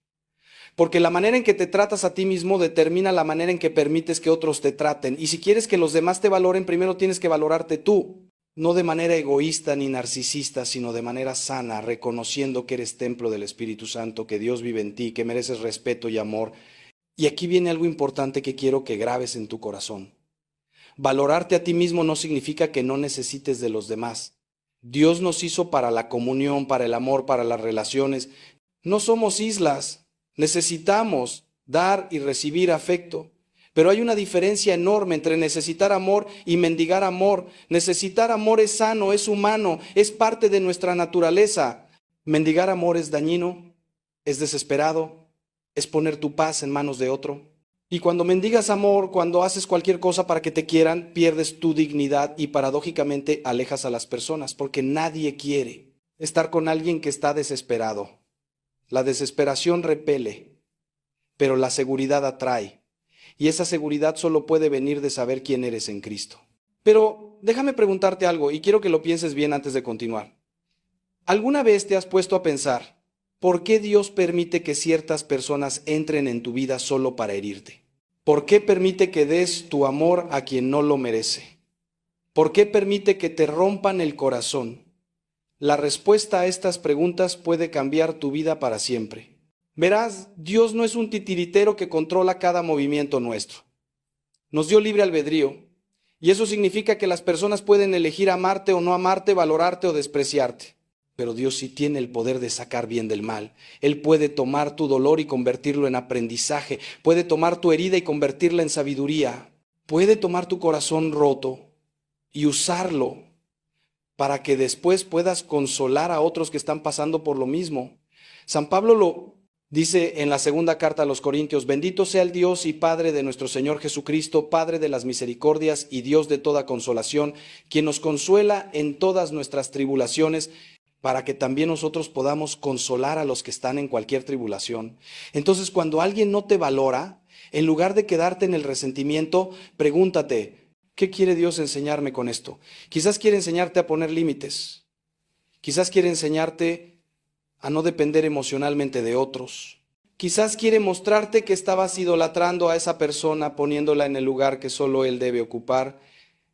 Porque la manera en que te tratas a ti mismo determina la manera en que permites que otros te traten. Y si quieres que los demás te valoren, primero tienes que valorarte tú. No de manera egoísta ni narcisista, sino de manera sana, reconociendo que eres templo del Espíritu Santo, que Dios vive en ti, que mereces respeto y amor. Y aquí viene algo importante que quiero que grabes en tu corazón. Valorarte a ti mismo no significa que no necesites de los demás. Dios nos hizo para la comunión, para el amor, para las relaciones. No somos islas, necesitamos dar y recibir afecto. Pero hay una diferencia enorme entre necesitar amor y mendigar amor. Necesitar amor es sano, es humano, es parte de nuestra naturaleza. Mendigar amor es dañino, es desesperado, es poner tu paz en manos de otro. Y cuando mendigas amor, cuando haces cualquier cosa para que te quieran, pierdes tu dignidad y paradójicamente alejas a las personas, porque nadie quiere estar con alguien que está desesperado. La desesperación repele, pero la seguridad atrae. Y esa seguridad solo puede venir de saber quién eres en Cristo. Pero déjame preguntarte algo, y quiero que lo pienses bien antes de continuar. ¿Alguna vez te has puesto a pensar por qué Dios permite que ciertas personas entren en tu vida solo para herirte? ¿Por qué permite que des tu amor a quien no lo merece? ¿Por qué permite que te rompan el corazón? La respuesta a estas preguntas puede cambiar tu vida para siempre. Verás, Dios no es un titiritero que controla cada movimiento nuestro. Nos dio libre albedrío, y eso significa que las personas pueden elegir amarte o no amarte, valorarte o despreciarte. Pero Dios sí tiene el poder de sacar bien del mal. Él puede tomar tu dolor y convertirlo en aprendizaje. Puede tomar tu herida y convertirla en sabiduría. Puede tomar tu corazón roto y usarlo para que después puedas consolar a otros que están pasando por lo mismo. San Pablo lo dice en la segunda carta a los Corintios: bendito sea el Dios y Padre de nuestro Señor Jesucristo, Padre de las misericordias y Dios de toda consolación, quien nos consuela en todas nuestras tribulaciones, para que también nosotros podamos consolar a los que están en cualquier tribulación. Entonces, cuando alguien no te valora, en lugar de quedarte en el resentimiento, pregúntate: ¿qué quiere Dios enseñarme con esto? Quizás quiere enseñarte a poner límites. Quizás quiere enseñarte a no depender emocionalmente de otros. Quizás quiere mostrarte que estabas idolatrando a esa persona, poniéndola en el lugar que solo él debe ocupar.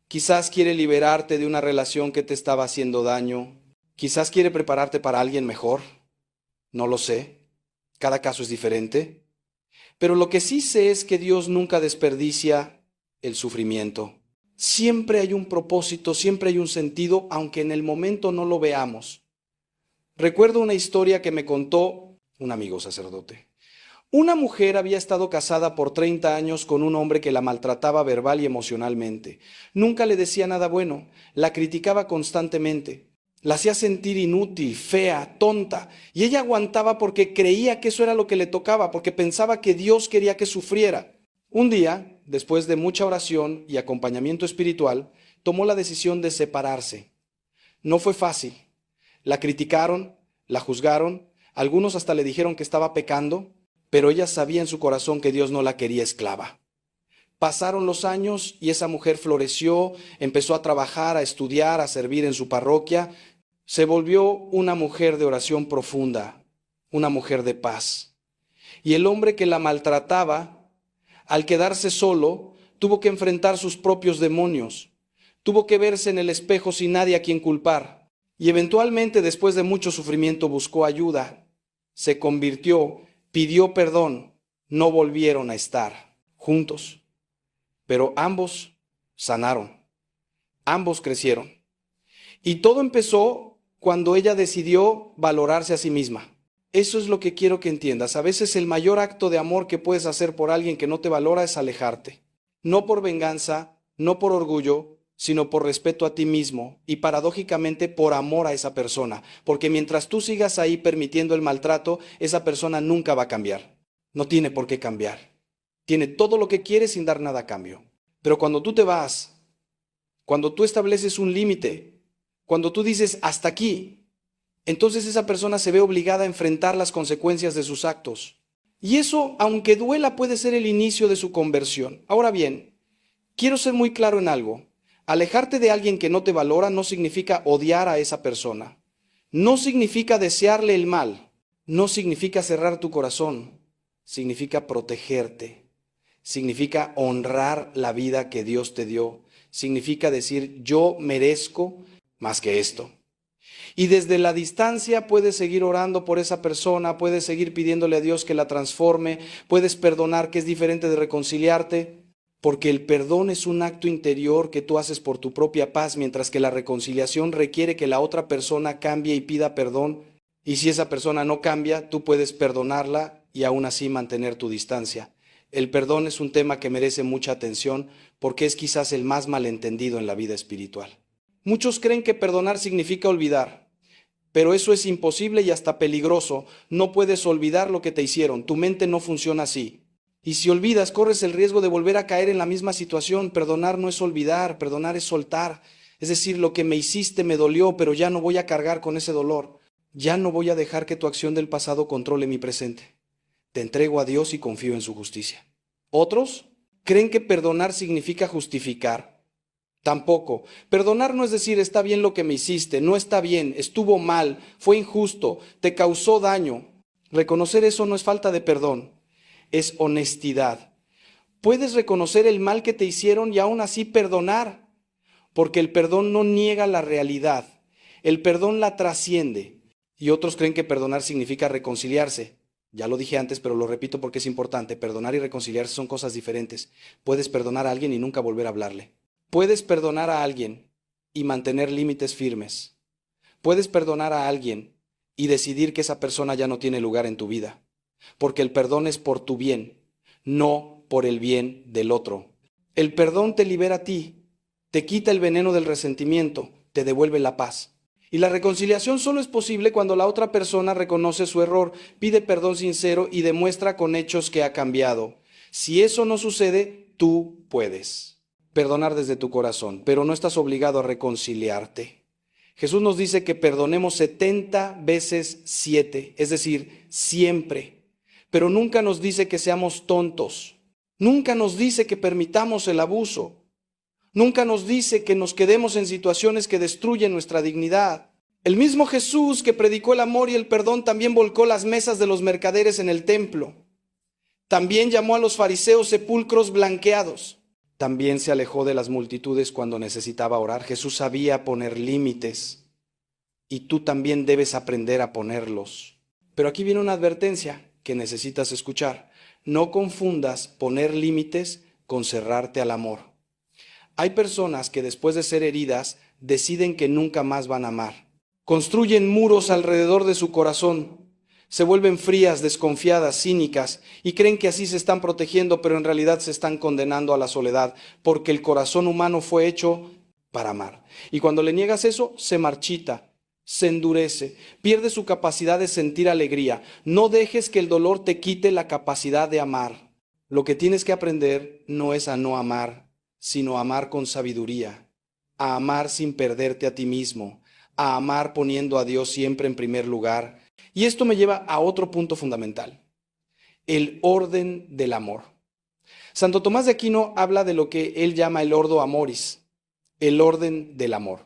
Quizás quiere liberarte de una relación que te estaba haciendo daño. Quizás quiere prepararte para alguien mejor. No lo sé. Cada caso es diferente. Pero lo que sí sé es que Dios nunca desperdicia el sufrimiento. Siempre hay un propósito, siempre hay un sentido, aunque en el momento no lo veamos. Recuerdo una historia que me contó un amigo sacerdote. Una mujer había estado casada por 30 años con un hombre que la maltrataba verbal y emocionalmente. Nunca le decía nada bueno, la criticaba constantemente, la hacía sentir inútil, fea, tonta, y ella aguantaba porque creía que eso era lo que le tocaba, porque pensaba que Dios quería que sufriera. Un día, después de mucha oración y acompañamiento espiritual, tomó la decisión de separarse. No fue fácil. La criticaron, la juzgaron, algunos hasta le dijeron que estaba pecando, pero ella sabía en su corazón que Dios no la quería esclava. Pasaron los años y esa mujer floreció, empezó a trabajar, a estudiar, a servir en su parroquia. Se volvió una mujer de oración profunda, una mujer de paz. Y el hombre que la maltrataba, al quedarse solo, tuvo que enfrentar sus propios demonios. Tuvo que verse en el espejo sin nadie a quien culpar. Y eventualmente, después de mucho sufrimiento, buscó ayuda. Se convirtió, pidió perdón. No volvieron a estar juntos. Pero ambos sanaron. Ambos crecieron. Y todo empezó cuando ella decidió valorarse a sí misma. Eso es lo que quiero que entiendas. A veces el mayor acto de amor que puedes hacer por alguien que no te valora es alejarte. No por venganza, no por orgullo, sino por respeto a ti mismo y paradójicamente por amor a esa persona. Porque mientras tú sigas ahí permitiendo el maltrato, esa persona nunca va a cambiar. No tiene por qué cambiar. Tiene todo lo que quiere sin dar nada a cambio. Pero cuando tú te vas, cuando tú estableces un límite, cuando tú dices hasta aquí, entonces esa persona se ve obligada a enfrentar las consecuencias de sus actos. Y eso, aunque duela, puede ser el inicio de su conversión. Ahora bien, quiero ser muy claro en algo. Alejarte de alguien que no te valora no significa odiar a esa persona. No significa desearle el mal. No significa cerrar tu corazón. significa protegerte, significa honrar la vida que Dios te dio, significa decir yo merezco más que esto. Y desde la distancia puedes seguir orando por esa persona, puedes seguir pidiéndole a Dios que la transforme, puedes perdonar, que es diferente de reconciliarte, porque el perdón es un acto interior que tú haces por tu propia paz, mientras que la reconciliación requiere que la otra persona cambie y pida perdón. Y si esa persona no cambia, tú puedes perdonarla y aún así mantener tu distancia. El perdón es un tema que merece mucha atención porque es quizás el más malentendido en la vida espiritual. Muchos creen que perdonar significa olvidar, pero eso es imposible y hasta peligroso. No puedes olvidar lo que te hicieron, tu mente no funciona así. Y si olvidas, corres el riesgo de volver a caer en la misma situación. Perdonar no es olvidar, perdonar es soltar. Es decir, lo que me hiciste me dolió, pero ya no voy a cargar con ese dolor. Ya no voy a dejar que tu acción del pasado controle mi presente. Te entrego a Dios y confío en su justicia. Otros creen que perdonar significa justificar. Tampoco. Perdonar no es decir está bien lo que me hiciste, no está bien, estuvo mal, fue injusto, te causó daño. Reconocer eso no es falta de perdón, es honestidad. Puedes reconocer el mal que te hicieron y aún así perdonar, porque el perdón no niega la realidad, el perdón la trasciende. Y otros creen que perdonar significa reconciliarse. Ya lo dije antes, pero lo repito porque es importante. Perdonar y reconciliarse son cosas diferentes. Puedes perdonar a alguien y nunca volver a hablarle. Puedes perdonar a alguien y mantener límites firmes. Puedes perdonar a alguien y decidir que esa persona ya no tiene lugar en tu vida. Porque el perdón es por tu bien, no por el bien del otro. El perdón te libera a ti, te quita el veneno del resentimiento, te devuelve la paz. Y la reconciliación solo es posible cuando la otra persona reconoce su error, pide perdón sincero y demuestra con hechos que ha cambiado. Si eso no sucede, tú puedes perdonar desde tu corazón, pero no estás obligado a reconciliarte. Jesús nos dice que perdonemos 70 veces 7, es decir, siempre. Pero nunca nos dice que seamos tontos. Nunca nos dice que permitamos el abuso. Nunca nos dice que nos quedemos en situaciones que destruyen nuestra dignidad. El mismo Jesús que predicó el amor y el perdón también volcó las mesas de los mercaderes en el templo. También llamó a los fariseos sepulcros blanqueados. También se alejó de las multitudes cuando necesitaba orar. Jesús sabía poner límites y tú también debes aprender a ponerlos. Pero aquí viene una advertencia que necesitas escuchar. No confundas poner límites con cerrarte al amor. Hay personas que después de ser heridas deciden que nunca más van a amar. Construyen muros alrededor de su corazón. Se vuelven frías, desconfiadas, cínicas y creen que así se están protegiendo, pero en realidad se están condenando a la soledad, porque el corazón humano fue hecho para amar. Y cuando le niegas eso, se marchita, se endurece, pierde su capacidad de sentir alegría. No dejes que el dolor te quite la capacidad de amar. Lo que tienes que aprender no es a no amar, sino a amar con sabiduría, a amar sin perderte a ti mismo, a amar poniendo a Dios siempre en primer lugar. Y esto me lleva a otro punto fundamental, el orden del amor. Santo Tomás de Aquino habla de lo que él llama el ordo amoris, el orden del amor.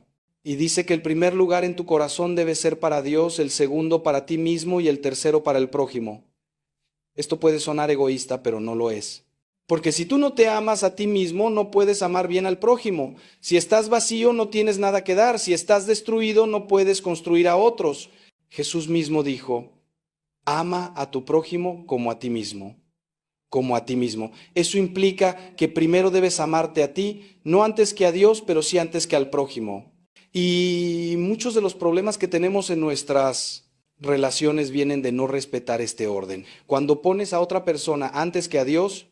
Y dice que el primer lugar en tu corazón debe ser para Dios, el segundo para ti mismo y el tercero para el prójimo. Esto puede sonar egoísta, pero no lo es. Porque si tú no te amas a ti mismo, no puedes amar bien al prójimo. Si estás vacío, no tienes nada que dar. Si estás destruido, no puedes construir a otros. Jesús mismo dijo, ama a tu prójimo como a ti mismo. Como a ti mismo. Eso implica que primero debes amarte a ti, no antes que a Dios, pero sí antes que al prójimo. Y muchos de los problemas que tenemos en nuestras relaciones vienen de no respetar este orden. Cuando pones a otra persona antes que a Dios,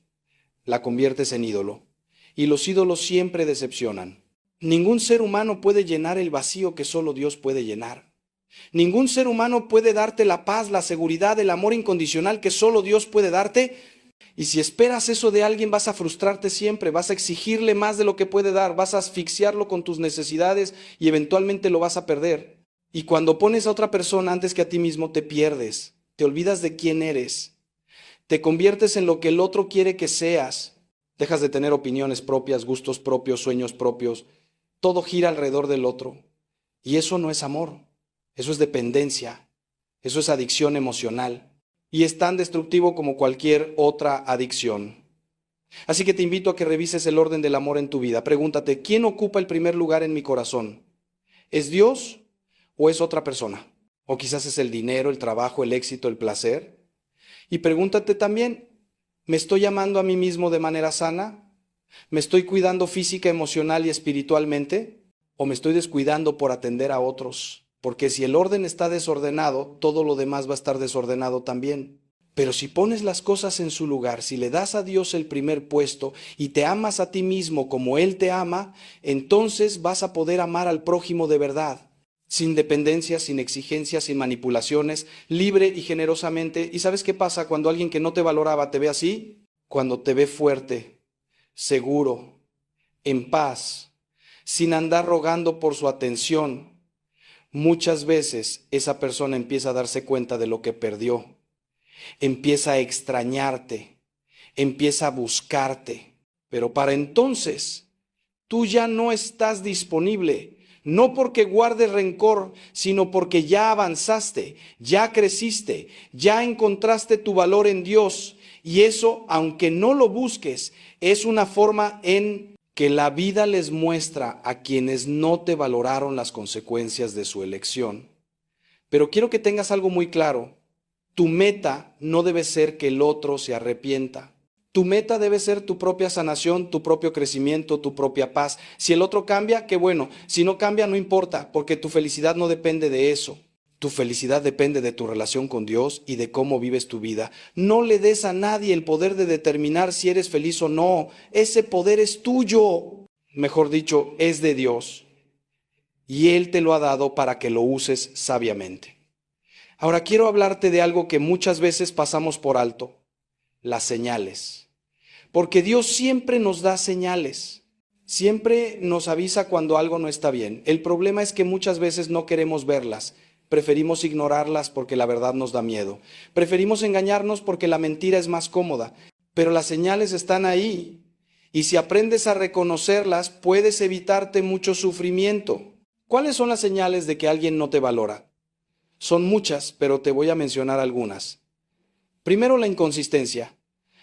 la conviertes en ídolo. Y los ídolos siempre decepcionan. Ningún ser humano puede llenar el vacío que solo Dios puede llenar. Ningún ser humano puede darte la paz, la seguridad, el amor incondicional que solo Dios puede darte. Y si esperas eso de alguien, vas a frustrarte siempre, vas a exigirle más de lo que puede dar, vas a asfixiarlo con tus necesidades y eventualmente lo vas a perder. Y cuando pones a otra persona antes que a ti mismo, te pierdes, te olvidas de quién eres. Te conviertes en lo que el otro quiere que seas. Dejas de tener opiniones propias, gustos propios, sueños propios. Todo gira alrededor del otro. Y eso no es amor. Eso es dependencia. Eso es adicción emocional. y es tan destructivo como cualquier otra adicción. Así que te invito a que revises el orden del amor en tu vida. Pregúntate, ¿quién ocupa el primer lugar en mi corazón? ¿Es Dios o es otra persona? O quizás es el dinero, el trabajo, el éxito, el placer. Y pregúntate también, ¿me estoy amando a mí mismo de manera sana? ¿Me estoy cuidando física, emocional y espiritualmente? ¿O me estoy descuidando por atender a otros? Porque si el orden está desordenado, todo lo demás va a estar desordenado también. Pero si pones las cosas en su lugar, si le das a Dios el primer puesto y te amas a ti mismo como Él te ama, entonces vas a poder amar al prójimo de verdad, sin dependencias, sin exigencias, sin manipulaciones, libre y generosamente. ¿Y sabes qué pasa cuando alguien que no te valoraba te ve así? Cuando te ve fuerte, seguro, en paz, sin andar rogando por su atención, muchas veces esa persona empieza a darse cuenta de lo que perdió. Empieza a extrañarte, empieza a buscarte, pero para entonces tú ya no estás disponible, no porque guardes rencor, sino porque ya avanzaste, ya creciste, ya encontraste tu valor en Dios, y eso, aunque no lo busques, es una forma en que la vida les muestra a quienes no te valoraron las consecuencias de su elección. Pero quiero que tengas algo muy claro. Tu meta no debe ser que el otro se arrepienta. Tu meta debe ser tu propia sanación, tu propio crecimiento, tu propia paz. Si el otro cambia, qué bueno. Si no cambia, no importa, porque tu felicidad no depende de eso. Tu felicidad depende de tu relación con Dios y de cómo vives tu vida. No le des a nadie el poder de determinar si eres feliz o no. Ese poder es tuyo. Mejor dicho, es de Dios. Y Él te lo ha dado para que lo uses sabiamente. Ahora quiero hablarte de algo que muchas veces pasamos por alto, las señales. Porque Dios siempre nos da señales, siempre nos avisa cuando algo no está bien. El problema es que muchas veces no queremos verlas, preferimos ignorarlas porque la verdad nos da miedo. Preferimos engañarnos porque la mentira es más cómoda, pero las señales están ahí. Y si aprendes a reconocerlas, puedes evitarte mucho sufrimiento. ¿Cuáles son las señales de que alguien no te valora? Son muchas, pero te voy a mencionar algunas. Primero, la inconsistencia.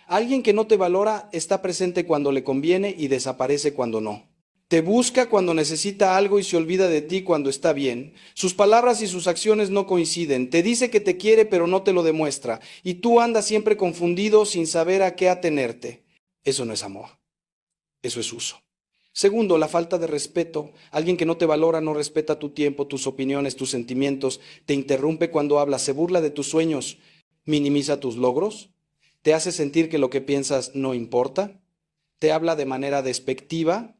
Alguien que no te valora está presente cuando le conviene y desaparece cuando no. Te busca cuando necesita algo y se olvida de ti cuando está bien. Sus palabras y sus acciones no coinciden. Te dice que te quiere, pero no te lo demuestra. Y tú andas siempre confundido sin saber a qué atenerte. Eso no es amor. Eso es uso. Segundo, la falta de respeto. Alguien que no te valora no respeta tu tiempo, tus opiniones, tus sentimientos, te interrumpe cuando hablas, se burla de tus sueños, minimiza tus logros, te hace sentir que lo que piensas no importa, te habla de manera despectiva,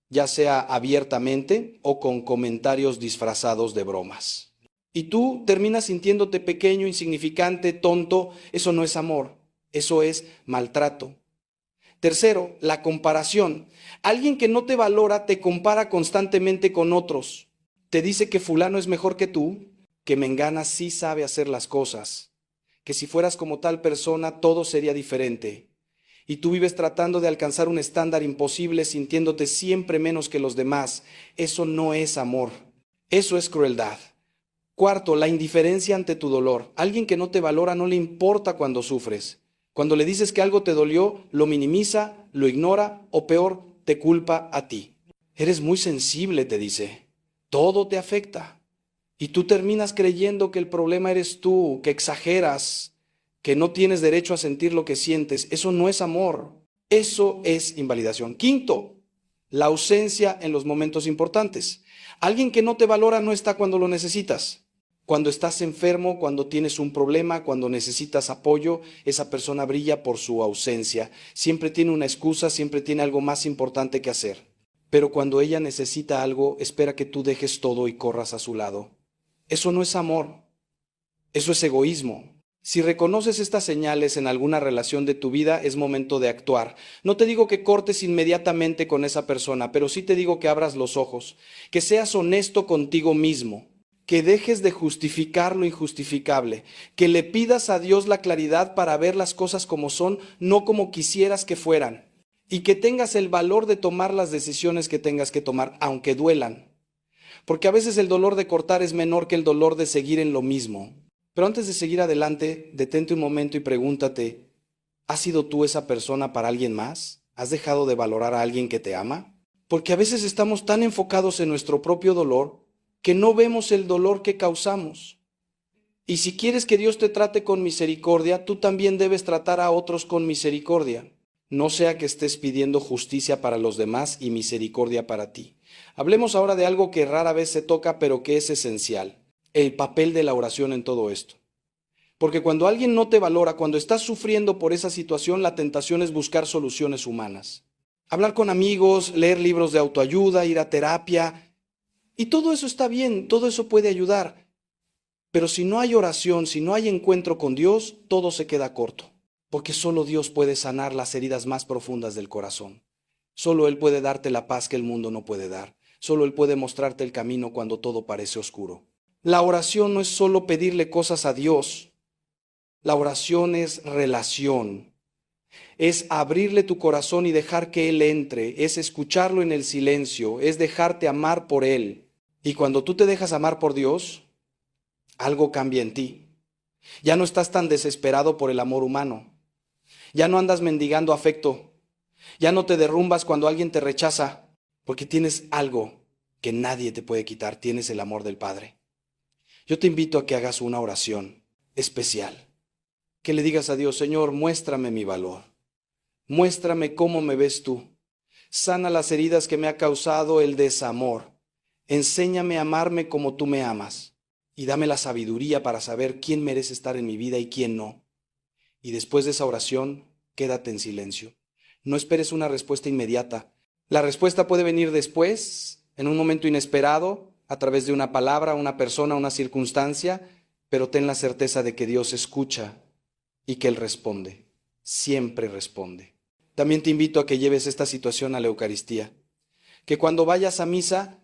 ya sea abiertamente o con comentarios disfrazados de bromas. Y tú terminas sintiéndote pequeño, insignificante, tonto. Eso no es amor, eso es maltrato. Tercero, la comparación. Alguien que no te valora te compara constantemente con otros. Te dice que fulano es mejor que tú, que mengana sí sabe hacer las cosas, que si fueras como tal persona todo sería diferente. Y tú vives tratando de alcanzar un estándar imposible, sintiéndote siempre menos que los demás. Eso no es amor, eso es crueldad. Cuarto, la indiferencia ante tu dolor. Alguien que no te valora no le importa cuando sufres. Cuando le dices que algo te dolió, lo minimiza, lo ignora o peor, te culpa a ti. Eres muy sensible, te dice. Todo te afecta. Y tú terminas creyendo que el problema eres tú, que exageras, que no tienes derecho a sentir lo que sientes. Eso no es amor. Eso es invalidación. Quinto, la ausencia en los momentos importantes. Alguien que no te valora no está cuando lo necesitas. Cuando estás enfermo, cuando tienes un problema, cuando necesitas apoyo, esa persona brilla por su ausencia. Siempre tiene una excusa, siempre tiene algo más importante que hacer. Pero cuando ella necesita algo, espera que tú dejes todo y corras a su lado. Eso no es amor. Eso es egoísmo. Si reconoces estas señales en alguna relación de tu vida, es momento de actuar. No te digo que cortes inmediatamente con esa persona, pero sí te digo que abras los ojos, que seas honesto contigo mismo, que dejes de justificar lo injustificable, que le pidas a Dios la claridad para ver las cosas como son, no como quisieras que fueran, y que tengas el valor de tomar las decisiones que tengas que tomar, aunque duelan. Porque a veces el dolor de cortar es menor que el dolor de seguir en lo mismo. Pero antes de seguir adelante, detente un momento y pregúntate, ¿has sido tú esa persona para alguien más? ¿Has dejado de valorar a alguien que te ama? Porque a veces estamos tan enfocados en nuestro propio dolor que no vemos el dolor que causamos. Y si quieres que Dios te trate con misericordia, tú también debes tratar a otros con misericordia. No sea que estés pidiendo justicia para los demás y misericordia para ti. Hablemos ahora de algo que rara vez se toca, pero que es esencial: el papel de la oración en todo esto. Porque cuando alguien no te valora, cuando estás sufriendo por esa situación, la tentación es buscar soluciones humanas. Hablar con amigos, leer libros de autoayuda, ir a terapia. Y todo eso está bien, todo eso puede ayudar. Pero si no hay oración, si no hay encuentro con Dios, todo se queda corto. Porque solo Dios puede sanar las heridas más profundas del corazón. Solo Él puede darte la paz que el mundo no puede dar. Solo Él puede mostrarte el camino cuando todo parece oscuro. La oración no es solo pedirle cosas a Dios. La oración es relación. Es abrirle tu corazón y dejar que Él entre. Es escucharlo en el silencio. Es dejarte amar por Él. Y cuando tú te dejas amar por Dios, algo cambia en ti. Ya no estás tan desesperado por el amor humano. Ya no andas mendigando afecto. Ya no te derrumbas cuando alguien te rechaza, porque tienes algo que nadie te puede quitar. Tienes el amor del Padre. Yo te invito a que hagas una oración especial. Que le digas a Dios: Señor, muéstrame mi valor. Muéstrame cómo me ves tú. Sana las heridas que me ha causado el desamor. Enséñame a amarme como tú me amas. Y dame la sabiduría para saber quién merece estar en mi vida y quién no. Y después de esa oración, quédate en silencio. No esperes una respuesta inmediata. La respuesta puede venir después, en un momento inesperado, a través de una palabra, una persona, una circunstancia, pero ten la certeza de que Dios escucha y que Él responde. Siempre responde. También te invito a que lleves esta situación a la Eucaristía. Que cuando vayas a misa,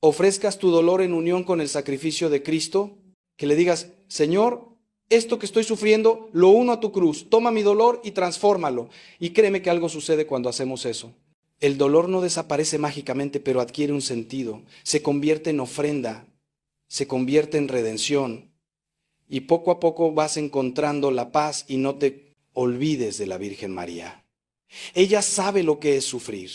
ofrezcas tu dolor en unión con el sacrificio de Cristo, que le digas: Señor, esto que estoy sufriendo, lo uno a tu cruz, toma mi dolor y transfórmalo. Y créeme que algo sucede cuando hacemos eso. El dolor no desaparece mágicamente, pero adquiere un sentido, se convierte en ofrenda, se convierte en redención. Y poco a poco vas encontrando la paz y no te olvides de la Virgen María. Ella sabe lo que es sufrir.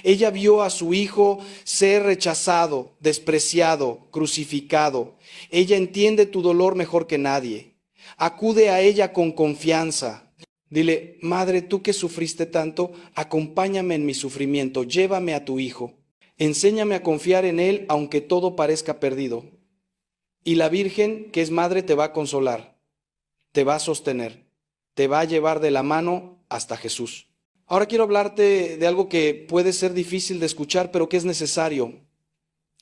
Ella vio a su hijo ser rechazado, despreciado, crucificado. Ella entiende tu dolor mejor que nadie. Acude a ella con confianza. Dile: Madre, tú que sufriste tanto, acompáñame en mi sufrimiento, llévame a tu hijo. Enséñame a confiar en él aunque todo parezca perdido. Y la Virgen, que es madre, te va a consolar, te va a sostener, te va a llevar de la mano hasta Jesús. Ahora quiero hablarte de algo que puede ser difícil de escuchar, pero que es necesario.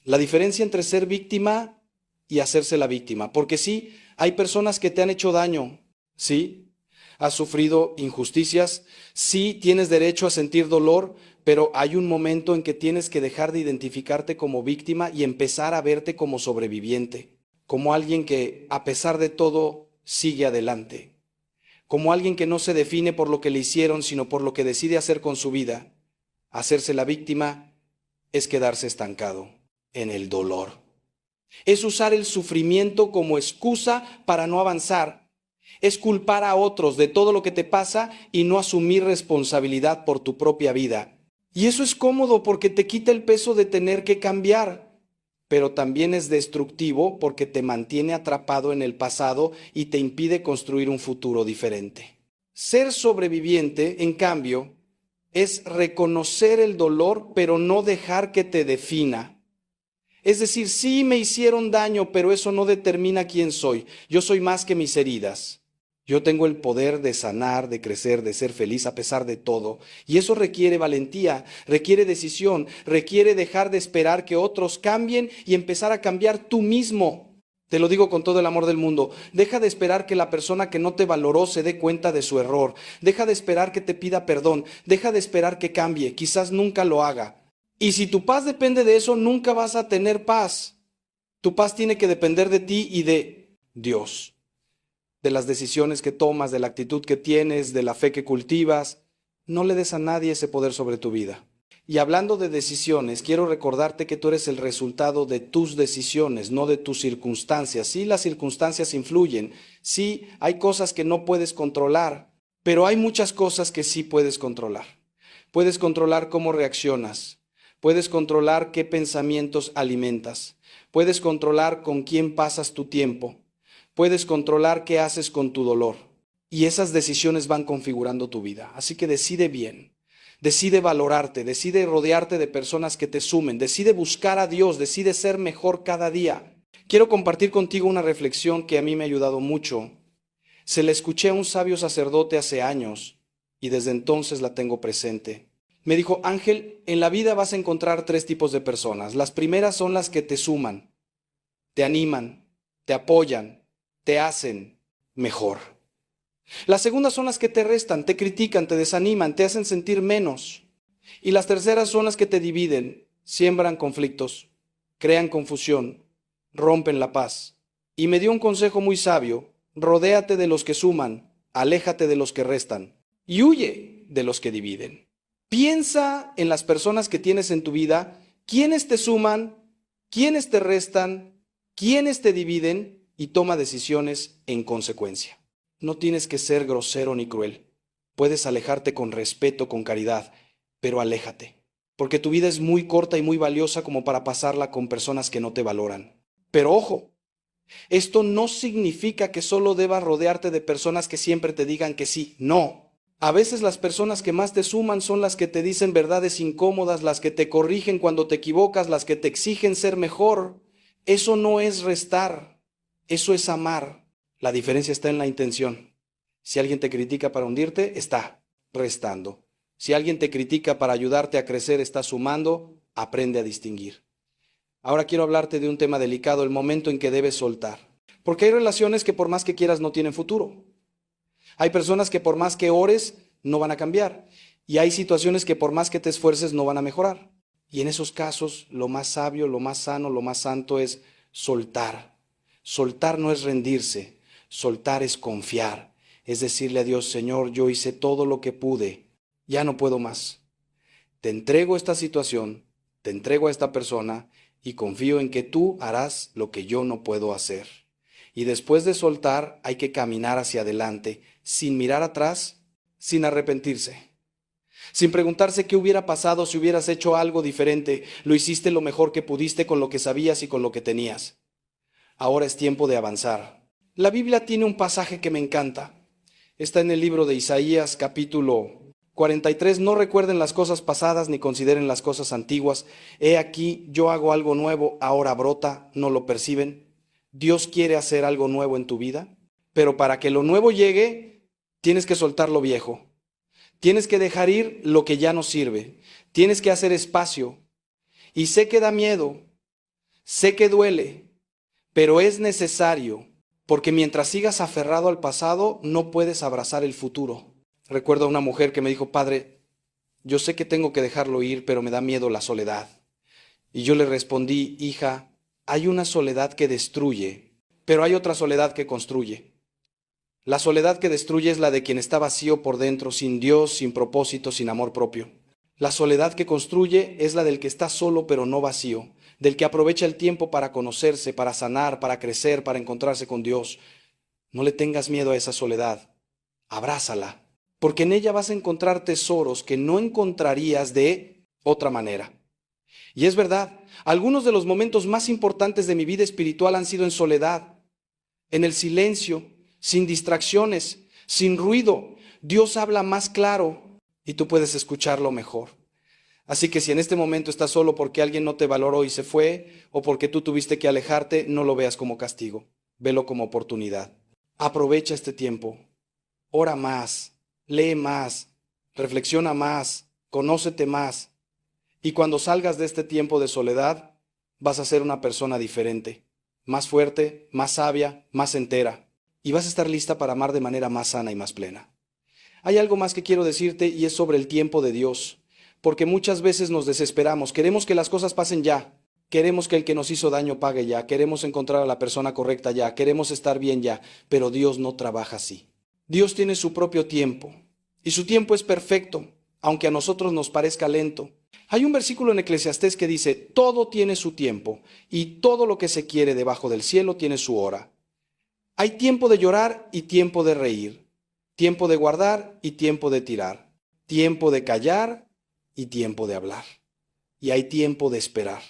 La diferencia entre ser víctima y hacerse la víctima. Porque sí, hay personas que te han hecho daño. Sí, has sufrido injusticias. Sí, tienes derecho a sentir dolor, pero hay un momento en que tienes que dejar de identificarte como víctima y empezar a verte como sobreviviente. Como alguien que, a pesar de todo, sigue adelante. Como alguien que no se define por lo que le hicieron, sino por lo que decide hacer con su vida. Hacerse la víctima es quedarse estancado en el dolor. Es usar el sufrimiento como excusa para no avanzar. Es culpar a otros de todo lo que te pasa y no asumir responsabilidad por tu propia vida. Y eso es cómodo porque te quita el peso de tener que cambiar. Pero también es destructivo porque te mantiene atrapado en el pasado y te impide construir un futuro diferente. Ser sobreviviente, en cambio, es reconocer el dolor, pero no dejar que te defina. Es decir, sí me hicieron daño, pero eso no determina quién soy. Yo soy más que mis heridas. Yo tengo el poder de sanar, de crecer, de ser feliz a pesar de todo. Y eso requiere valentía, requiere decisión, requiere dejar de esperar que otros cambien y empezar a cambiar tú mismo. Te lo digo con todo el amor del mundo. Deja de esperar que la persona que no te valoró se dé cuenta de su error. Deja de esperar que te pida perdón. Deja de esperar que cambie. Quizás nunca lo haga. Y si tu paz depende de eso, nunca vas a tener paz. Tu paz tiene que depender de ti y de Dios. De las decisiones que tomas, de la actitud que tienes, de la fe que cultivas. No le des a nadie ese poder sobre tu vida. Y hablando de decisiones, quiero recordarte que tú eres el resultado de tus decisiones, no de tus circunstancias. Sí, las circunstancias influyen, sí, hay cosas que no puedes controlar, pero hay muchas cosas que sí puedes controlar. Puedes controlar cómo reaccionas, puedes controlar qué pensamientos alimentas, puedes controlar con quién pasas tu tiempo, puedes controlar qué haces con tu dolor. Y esas decisiones van configurando tu vida. Así que decide bien. Decide valorarte, decide rodearte de personas que te sumen, decide buscar a Dios, decide ser mejor cada día. Quiero compartir contigo una reflexión que a mí me ha ayudado mucho. Se la escuché a un sabio sacerdote hace años y desde entonces la tengo presente. Me dijo: Ángel, en la vida vas a encontrar 3 tipos de personas. Las primeras son las que te suman, te animan, te apoyan, te hacen mejor. Las segundas son las que te restan, te critican, te desaniman, te hacen sentir menos. Y las terceras son las que te dividen, siembran conflictos, crean confusión, rompen la paz. Y me dio un consejo muy sabio: rodéate de los que suman, aléjate de los que restan y huye de los que dividen. Piensa en las personas que tienes en tu vida, quiénes te suman, quiénes te restan, quiénes te dividen y toma decisiones en consecuencia. No tienes que ser grosero ni cruel. Puedes alejarte con respeto, con caridad, pero aléjate, porque tu vida es muy corta y muy valiosa como para pasarla con personas que no te valoran. Pero ojo, esto no significa que solo debas rodearte de personas que siempre te digan que sí. No. A veces las personas que más te suman son las que te dicen verdades incómodas, las que te corrigen cuando te equivocas, las que te exigen ser mejor. Eso no es restar, eso es amar. La diferencia está en la intención. Si alguien te critica para hundirte, está restando. Si alguien te critica para ayudarte a crecer, está sumando. Aprende a distinguir. Ahora quiero hablarte de un tema delicado, el momento en que debes soltar. Porque hay relaciones que por más que quieras no tienen futuro. Hay personas que por más que ores no van a cambiar. Y hay situaciones que por más que te esfuerces no van a mejorar. Y en esos casos lo más sabio, lo más sano, lo más santo es soltar. Soltar no es rendirse. Soltar es confiar, es decirle a Dios: Señor, yo hice todo lo que pude, ya no puedo más. Te entrego esta situación, te entrego a esta persona y confío en que tú harás lo que yo no puedo hacer. Y después de soltar hay que caminar hacia adelante, sin mirar atrás, sin arrepentirse, sin preguntarse qué hubiera pasado si hubieras hecho algo diferente. Lo hiciste lo mejor que pudiste con lo que sabías y con lo que tenías. Ahora es tiempo de avanzar. La Biblia tiene un pasaje que me encanta. Está en el libro de Isaías, capítulo 43. No recuerden las cosas pasadas ni consideren las cosas antiguas. He aquí, yo hago algo nuevo, ahora brota, ¿no lo perciben? Dios quiere hacer algo nuevo en tu vida, pero para que lo nuevo llegue, tienes que soltar lo viejo. Tienes que dejar ir lo que ya no sirve. Tienes que hacer espacio. Y sé que da miedo, sé que duele, pero es necesario. Porque mientras sigas aferrado al pasado, no puedes abrazar el futuro. Recuerdo a una mujer que me dijo: Padre, yo sé que tengo que dejarlo ir, pero me da miedo la soledad. Y yo le respondí: hija, hay una soledad que destruye, pero hay otra soledad que construye. La soledad que destruye es la de quien está vacío por dentro, sin Dios, sin propósito, sin amor propio. La soledad que construye es la del que está solo pero no vacío, del que aprovecha el tiempo para conocerse, para sanar, para crecer, para encontrarse con Dios. No le tengas miedo a esa soledad, abrázala, porque en ella vas a encontrar tesoros que no encontrarías de otra manera. Y es verdad, algunos de los momentos más importantes de mi vida espiritual han sido en soledad, en el silencio, sin distracciones, sin ruido. Dios habla más claro y tú puedes escucharlo mejor. Así que si en este momento estás solo porque alguien no te valoró y se fue, o porque tú tuviste que alejarte, no lo veas como castigo, velo como oportunidad. Aprovecha este tiempo, ora más, lee más, reflexiona más, conócete más. Y cuando salgas de este tiempo de soledad, vas a ser una persona diferente, más fuerte, más sabia, más entera. Y vas a estar lista para amar de manera más sana y más plena. Hay algo más que quiero decirte y es sobre el tiempo de Dios. Porque muchas veces nos desesperamos, queremos que las cosas pasen ya, queremos que el que nos hizo daño pague ya, queremos encontrar a la persona correcta ya, queremos estar bien ya, pero Dios no trabaja así. Dios tiene su propio tiempo y su tiempo es perfecto, aunque a nosotros nos parezca lento. Hay un versículo en Eclesiastés que dice, todo tiene su tiempo y todo lo que se quiere debajo del cielo tiene su hora. Hay tiempo de llorar y tiempo de reír, tiempo de guardar y tiempo de tirar, tiempo de callar y tiempo de hablar. Y hay tiempo de esperar.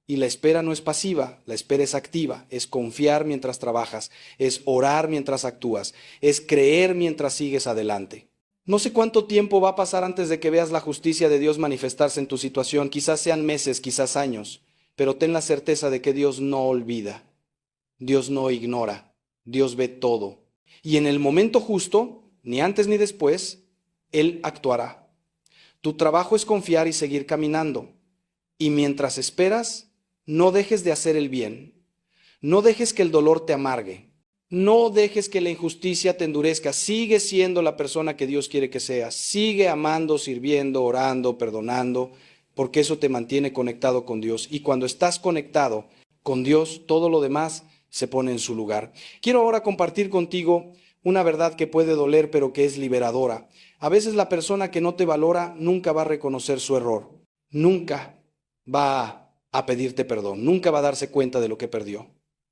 Y la espera no es pasiva, la espera es activa, es confiar mientras trabajas, es orar mientras actúas, es creer mientras sigues adelante. No sé cuánto tiempo va a pasar antes de que veas la justicia de Dios manifestarse en tu situación, quizás sean meses, quizás años, pero ten la certeza de que Dios no olvida, Dios no ignora, Dios ve todo. Y en el momento justo, ni antes ni después, Él actuará. Tu trabajo es confiar y seguir caminando. Y mientras esperas, no dejes de hacer el bien. No dejes que el dolor te amargue. No dejes que la injusticia te endurezca. Sigue siendo la persona que Dios quiere que seas. Sigue amando, sirviendo, orando, perdonando, porque eso te mantiene conectado con Dios. Y cuando estás conectado con Dios, todo lo demás se pone en su lugar. Quiero ahora compartir contigo una verdad que puede doler, pero que es liberadora. A veces la persona que no te valora nunca va a reconocer su error. Nunca va a pedirte perdón, nunca va a darse cuenta de lo que perdió.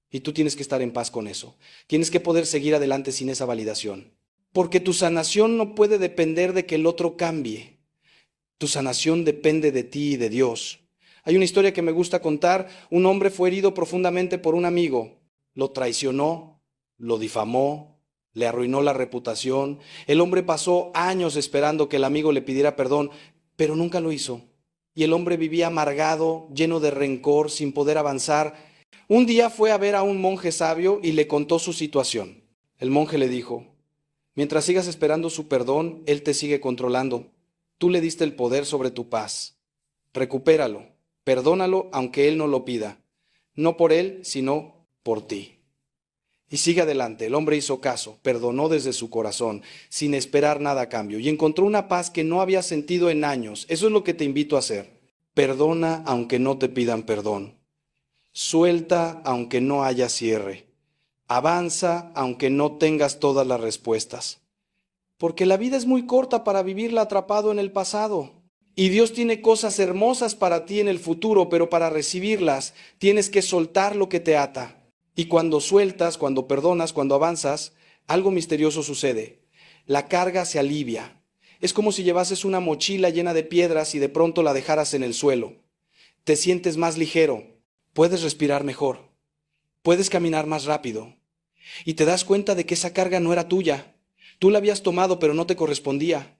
Y tú tienes que estar en paz con eso. Tienes que poder seguir adelante sin esa validación. Porque tu sanación no puede depender de que el otro cambie. Tu sanación depende de ti y de Dios. Hay una historia que me gusta contar. Un hombre fue herido profundamente por un amigo. Lo traicionó, lo difamó, le arruinó la reputación. El hombre pasó años esperando que el amigo le pidiera perdón, pero nunca lo hizo. Y el hombre vivía amargado, lleno de rencor, sin poder avanzar. Un día fue a ver a un monje sabio y le contó su situación. El monje le dijo, mientras sigas esperando su perdón, él te sigue controlando. Tú le diste el poder sobre tu paz. Recupéralo, perdónalo aunque él no lo pida. No por él, sino por ti. Y sigue adelante. El hombre hizo caso, perdonó desde su corazón, sin esperar nada a cambio, y encontró una paz que no había sentido en años. Eso es lo que te invito a hacer. Perdona aunque no te pidan perdón. Suelta aunque no haya cierre. Avanza aunque no tengas todas las respuestas. Porque la vida es muy corta para vivirla atrapado en el pasado. Y Dios tiene cosas hermosas para ti en el futuro, pero para recibirlas tienes que soltar lo que te ata. Y cuando sueltas, cuando perdonas, cuando avanzas, algo misterioso sucede. La carga se alivia. Es como si llevases una mochila llena de piedras y de pronto la dejaras en el suelo. Te sientes más ligero, puedes respirar mejor, puedes caminar más rápido. Y te das cuenta de que esa carga no era tuya. Tú la habías tomado, pero no te correspondía.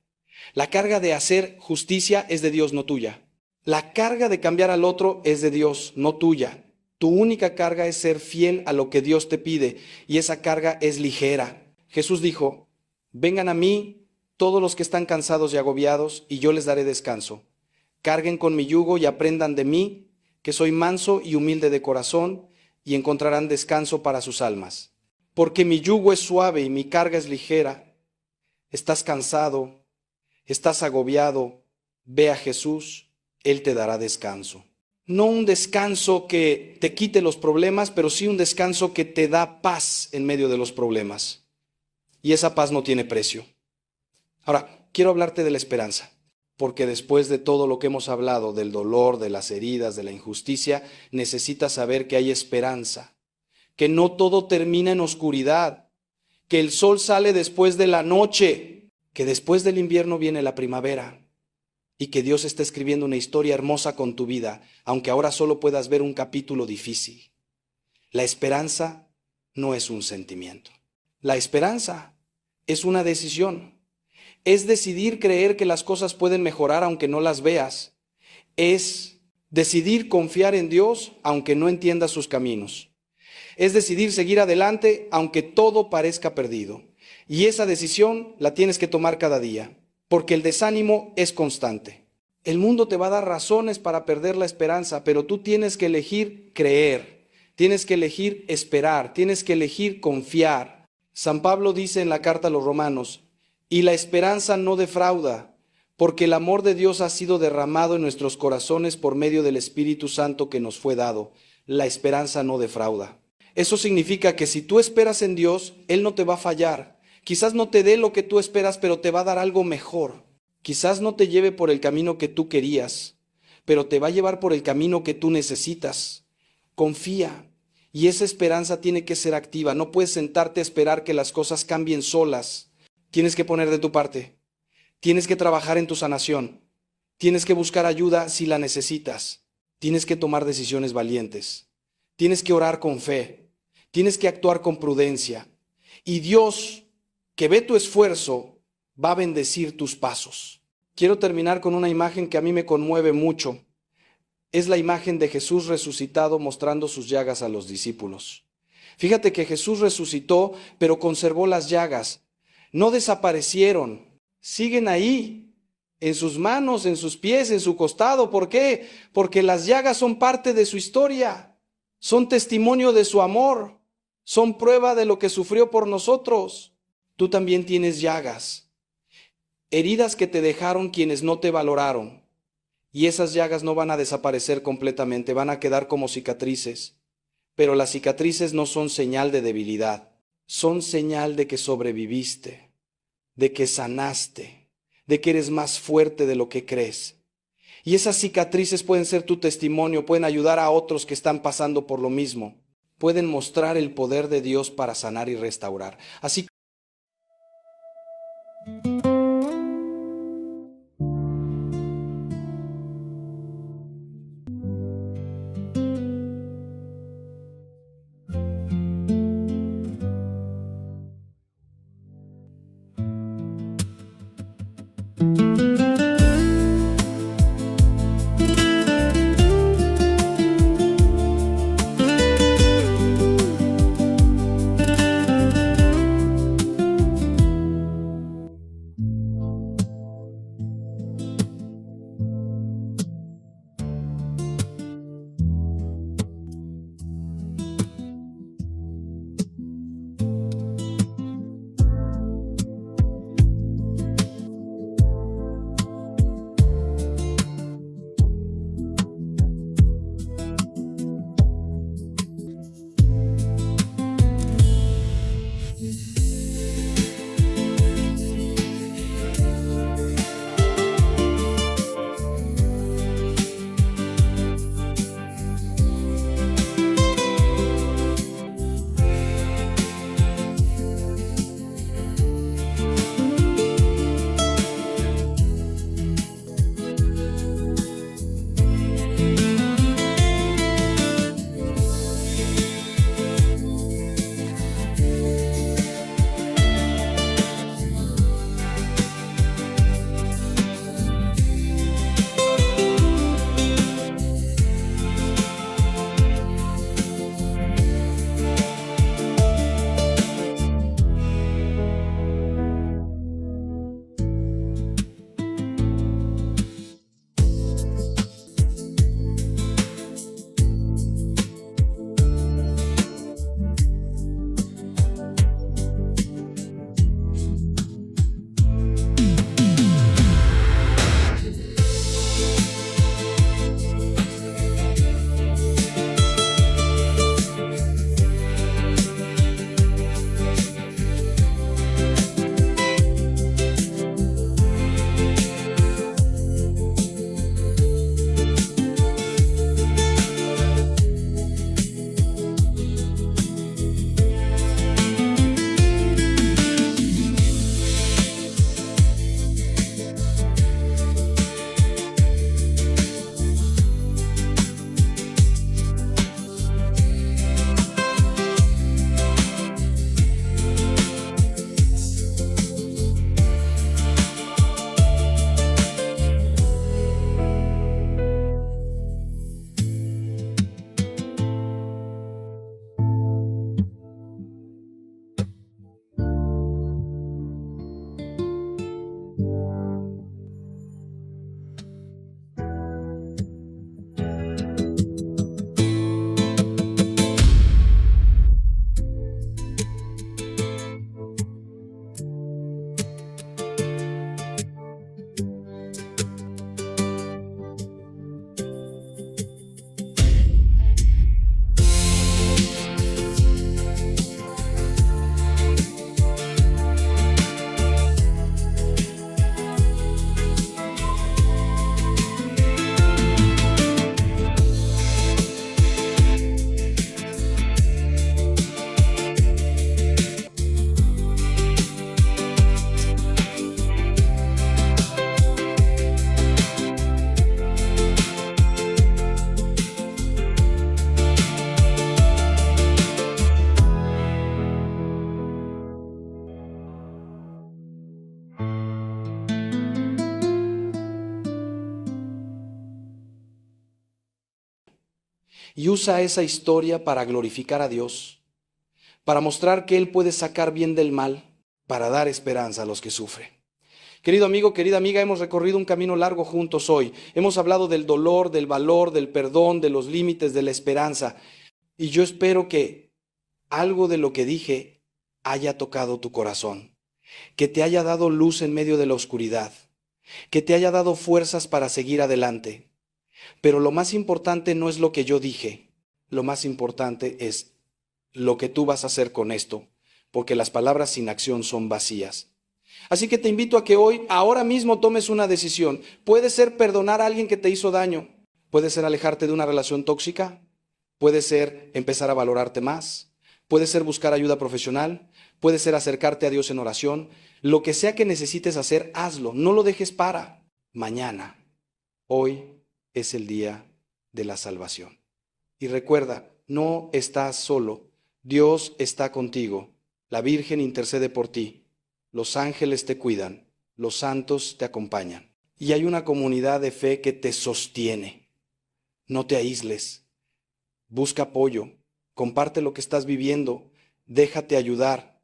La carga de hacer justicia es de Dios, no tuya. La carga de cambiar al otro es de Dios, no tuya. Tu única carga es ser fiel a lo que Dios te pide, y esa carga es ligera. Jesús dijo, vengan a mí todos los que están cansados y agobiados, y yo les daré descanso. Carguen con mi yugo y aprendan de mí, que soy manso y humilde de corazón, y encontrarán descanso para sus almas. Porque mi yugo es suave y mi carga es ligera. Estás cansado, estás agobiado, ve a Jesús, Él te dará descanso. No un descanso que te quite los problemas, pero sí un descanso que te da paz en medio de los problemas. Y esa paz no tiene precio. Ahora, quiero hablarte de la esperanza, porque después de todo lo que hemos hablado, del dolor, de las heridas, de la injusticia, necesitas saber que hay esperanza, que no todo termina en oscuridad, que el sol sale después de la noche, que después del invierno viene la primavera. Y que Dios está escribiendo una historia hermosa con tu vida, aunque ahora solo puedas ver un capítulo difícil. La esperanza no es un sentimiento. La esperanza es una decisión. Es decidir creer que las cosas pueden mejorar aunque no las veas. Es decidir confiar en Dios aunque no entiendas sus caminos. Es decidir seguir adelante aunque todo parezca perdido. Y esa decisión la tienes que tomar cada día. Porque el desánimo es constante. El mundo te va a dar razones para perder la esperanza, pero tú tienes que elegir creer, tienes que elegir esperar, tienes que elegir confiar. San Pablo dice en la carta a los Romanos, y la esperanza no defrauda, porque el amor de Dios ha sido derramado en nuestros corazones por medio del Espíritu Santo que nos fue dado. La esperanza no defrauda. Eso significa que si tú esperas en Dios, Él no te va a fallar. Quizás no te dé lo que tú esperas, pero te va a dar algo mejor. Quizás no te lleve por el camino que tú querías, pero te va a llevar por el camino que tú necesitas. Confía. Y esa esperanza tiene que ser activa. No puedes sentarte a esperar que las cosas cambien solas. Tienes que poner de tu parte. Tienes que trabajar en tu sanación. Tienes que buscar ayuda si la necesitas. Tienes que tomar decisiones valientes. Tienes que orar con fe. Tienes que actuar con prudencia. Y Dios, que ve tu esfuerzo, va a bendecir tus pasos. Quiero terminar con una imagen que a mí me conmueve mucho. Es la imagen de Jesús resucitado mostrando sus llagas a los discípulos. Fíjate que Jesús resucitó, pero conservó las llagas. No desaparecieron. Siguen ahí, en sus manos, en sus pies, en su costado. ¿Por qué? Porque las llagas son parte de su historia. Son testimonio de su amor. Son prueba de lo que sufrió por nosotros. Tú también tienes llagas. Heridas que te dejaron quienes no te valoraron. Y esas llagas no van a desaparecer completamente, van a quedar como cicatrices. Pero las cicatrices no son señal de debilidad, son señal de que sobreviviste, de que sanaste, de que eres más fuerte de lo que crees. Y esas cicatrices pueden ser tu testimonio, pueden ayudar a otros que están pasando por lo mismo. Pueden mostrar el poder de Dios para sanar y restaurar. Así y usa esa historia para glorificar a Dios, para mostrar que Él puede sacar bien del mal, para dar esperanza a los que sufren. Querido amigo, querida amiga, hemos recorrido un camino largo juntos hoy. Hemos hablado del dolor, del valor, del perdón, de los límites, de la esperanza. Y yo espero que algo de lo que dije haya tocado tu corazón, que te haya dado luz en medio de la oscuridad, que te haya dado fuerzas para seguir adelante. Pero lo más importante no es lo que yo dije, lo más importante es lo que tú vas a hacer con esto, porque las palabras sin acción son vacías. Así que te invito a que hoy, ahora mismo, tomes una decisión. Puede ser perdonar a alguien que te hizo daño, puede ser alejarte de una relación tóxica, puede ser empezar a valorarte más, puede ser buscar ayuda profesional, puede ser acercarte a Dios en oración. Lo que sea que necesites hacer, hazlo, no lo dejes para mañana. Hoy es el día de la salvación. Y recuerda, no estás solo, Dios está contigo, la Virgen intercede por ti. Los ángeles te cuidan, los santos te acompañan. Y hay una comunidad de fe que te sostiene. No te aísles. Busca apoyo. Comparte lo que estás viviendo. Déjate ayudar.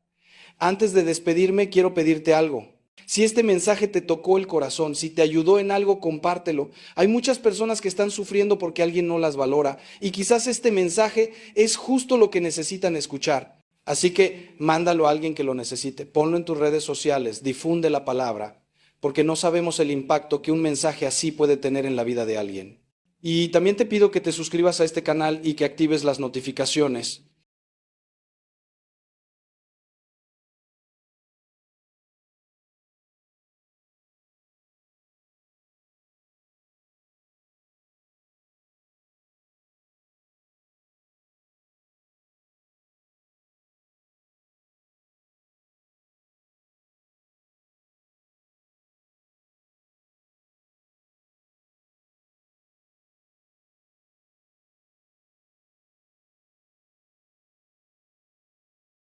Antes de despedirme, quiero pedirte algo. Si este mensaje te tocó el corazón, si te ayudó en algo, compártelo. Hay muchas personas que están sufriendo porque alguien no las valora. Y quizás este mensaje es justo lo que necesitan escuchar. Así que mándalo a alguien que lo necesite, ponlo en tus redes sociales, difunde la palabra, porque no sabemos el impacto que un mensaje así puede tener en la vida de alguien. Y también te pido que te suscribas a este canal y que actives las notificaciones,